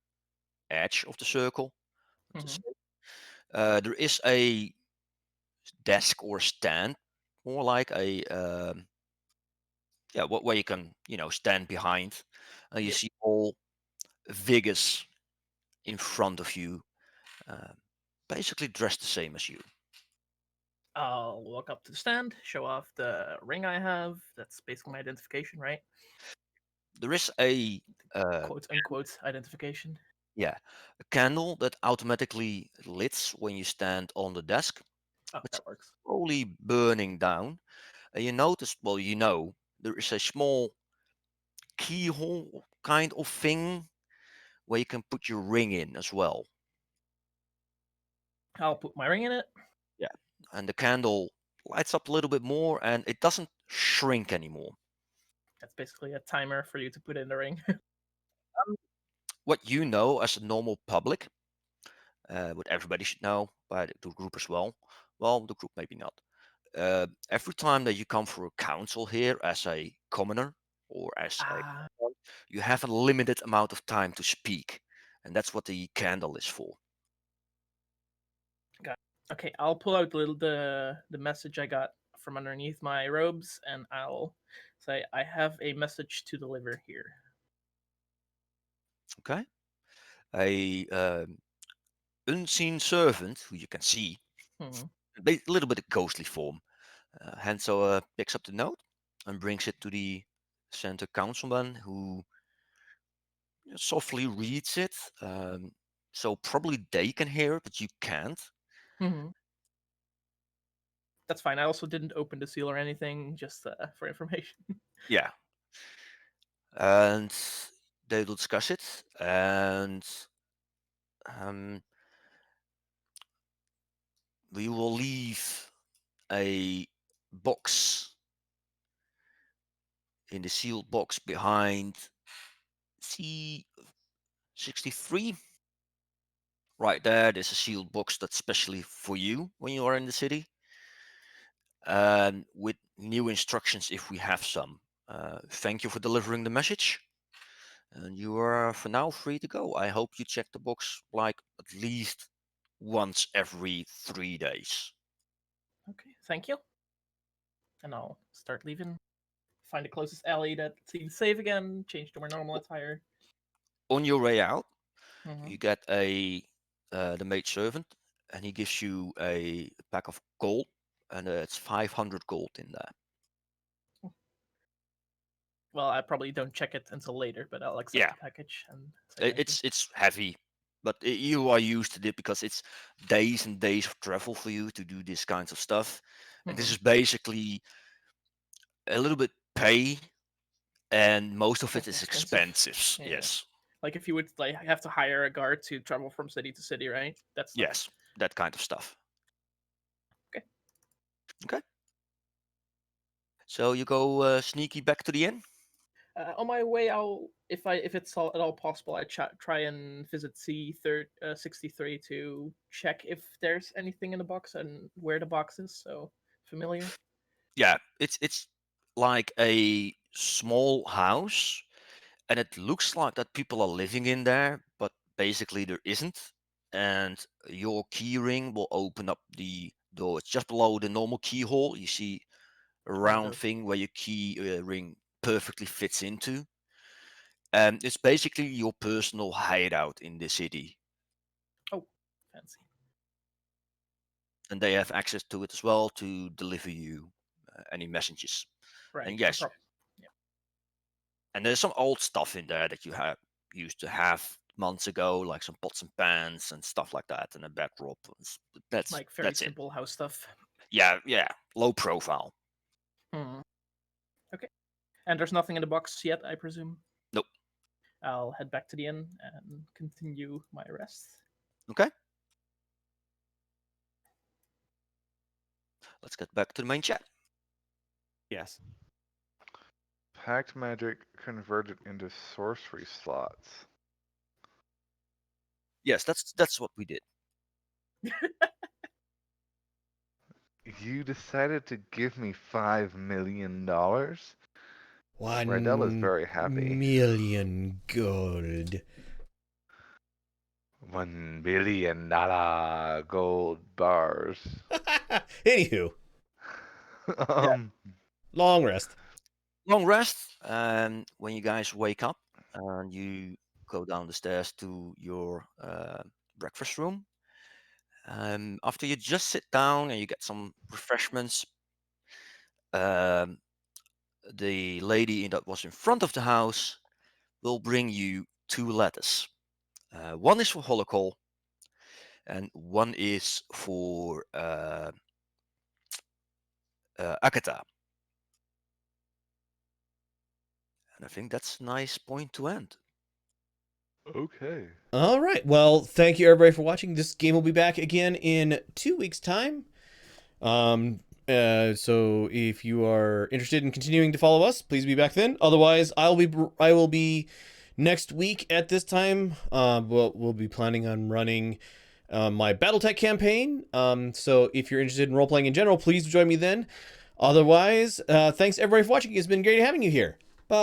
edge of the circle. Mhm. There is a desk or stand, more like a where you can stand behind, and you Yep. see all Vegas in front of you, uh, basically dressed the same as you. I'll walk up to the stand, show off the ring I have. That's basically my identification, right? There is a Quote unquote identification. yeah, a candle that automatically lights when you stand on the desk. Oh, It's that works. slowly burning down. And you notice, well, there is a small keyhole kind of thing where you can put your ring in as well. I'll put my ring in it. Yeah. And the candle lights up a little bit more and it doesn't shrink anymore. That's basically a timer for you to put in the ring. What you know as a normal public, what everybody should know, by the group as well. Well, the group maybe not. Every time that you come for a council here as a commoner or as Ah, you have a limited amount of time to speak, and that's what the candle is for. okay. I'll pull out the message I got from underneath my robes, and I'll say I have a message to deliver here. Okay, a unseen servant who you can see, Mhm. a little bit of ghostly form. Hanso picks up the note and brings it to the center councilman, who softly reads it. So probably they can hear it, but you can't. Mhm. That's fine. I also didn't open the seal or anything, just for information. Yeah. And they will discuss it, and um, we will leave a box in the sealed box behind C63. Right there, there's a sealed box that's specially for you when you are in the city, and with new instructions if we have some. Thank you for delivering the message, and you are for now free to go. I hope you check the box like at least once every 3 days. Thank you. And I'll start leaving. Find the closest alley that seems safe again. Change to my normal attire. On your way out, Mhm. you get the maid servant, and he gives you a pack of gold, and it's 500 gold in there. Well, I probably don't check it until later, but I'll accept Yeah. the package and say thank you. It's heavy, but you are used to it because it's days and days of travel for you to do this kinds of stuff. And this Mhm. is basically a little bit pay, and most of it That's is expensive. expensive. Yeah. Yes, Like if you would like have to hire a guard to travel from city to city, right? That's like, yes, that kind of stuff. Okay. Okay. So you go sneaky back to the inn. On my way, if it's at all possible, I try and visit C63 to check if there's anything in the box and where the box is. So familiar. Yeah, it's like a small house, and it looks like that people are living in there, but basically there isn't. And your key ring will open up the door. It's just below the normal keyhole. You see a round the- thing where your key ring perfectly fits into. And it's basically your personal hideout in the city. Oh, fancy. And they have access to it as well to deliver you any messages. Right. And yes, Yeah. and there's some old stuff in there that you have used to have months ago, like some pots and pans and stuff like that, and a backdrop. That's Like very that's it. simple house stuff. Yeah, low profile. Hmm. Okay. And there's nothing in the box yet, I presume. Nope. I'll head back to the inn and continue my rest. Okay. Let's get back to the main chat. Yes. Packed magic converted into sorcery slots. Yes, that's what we did. You decided to give me $5 million? Rydell is very happy. 1 million gold. $1 billion gold bars. Anywho, long rest. Long rest. And when you guys wake up and you go down the stairs to your breakfast room, after you just sit down and you get some refreshments, um, the lady that was in front of the house will bring you 2 letters. One is for Holocol, and one is for Akata. And I think that's a nice point to end. Okay. All right. Well, thank you everybody for watching. This game will be back again in 2 weeks' time. So if you are interested in continuing to follow us, please be back then. Otherwise, I will be next week at this time. We'll be planning on running my BattleTech campaign. So if you're interested in role playing in general, please join me then. Otherwise, thanks everybody for watching. It's been great having you here. Bye.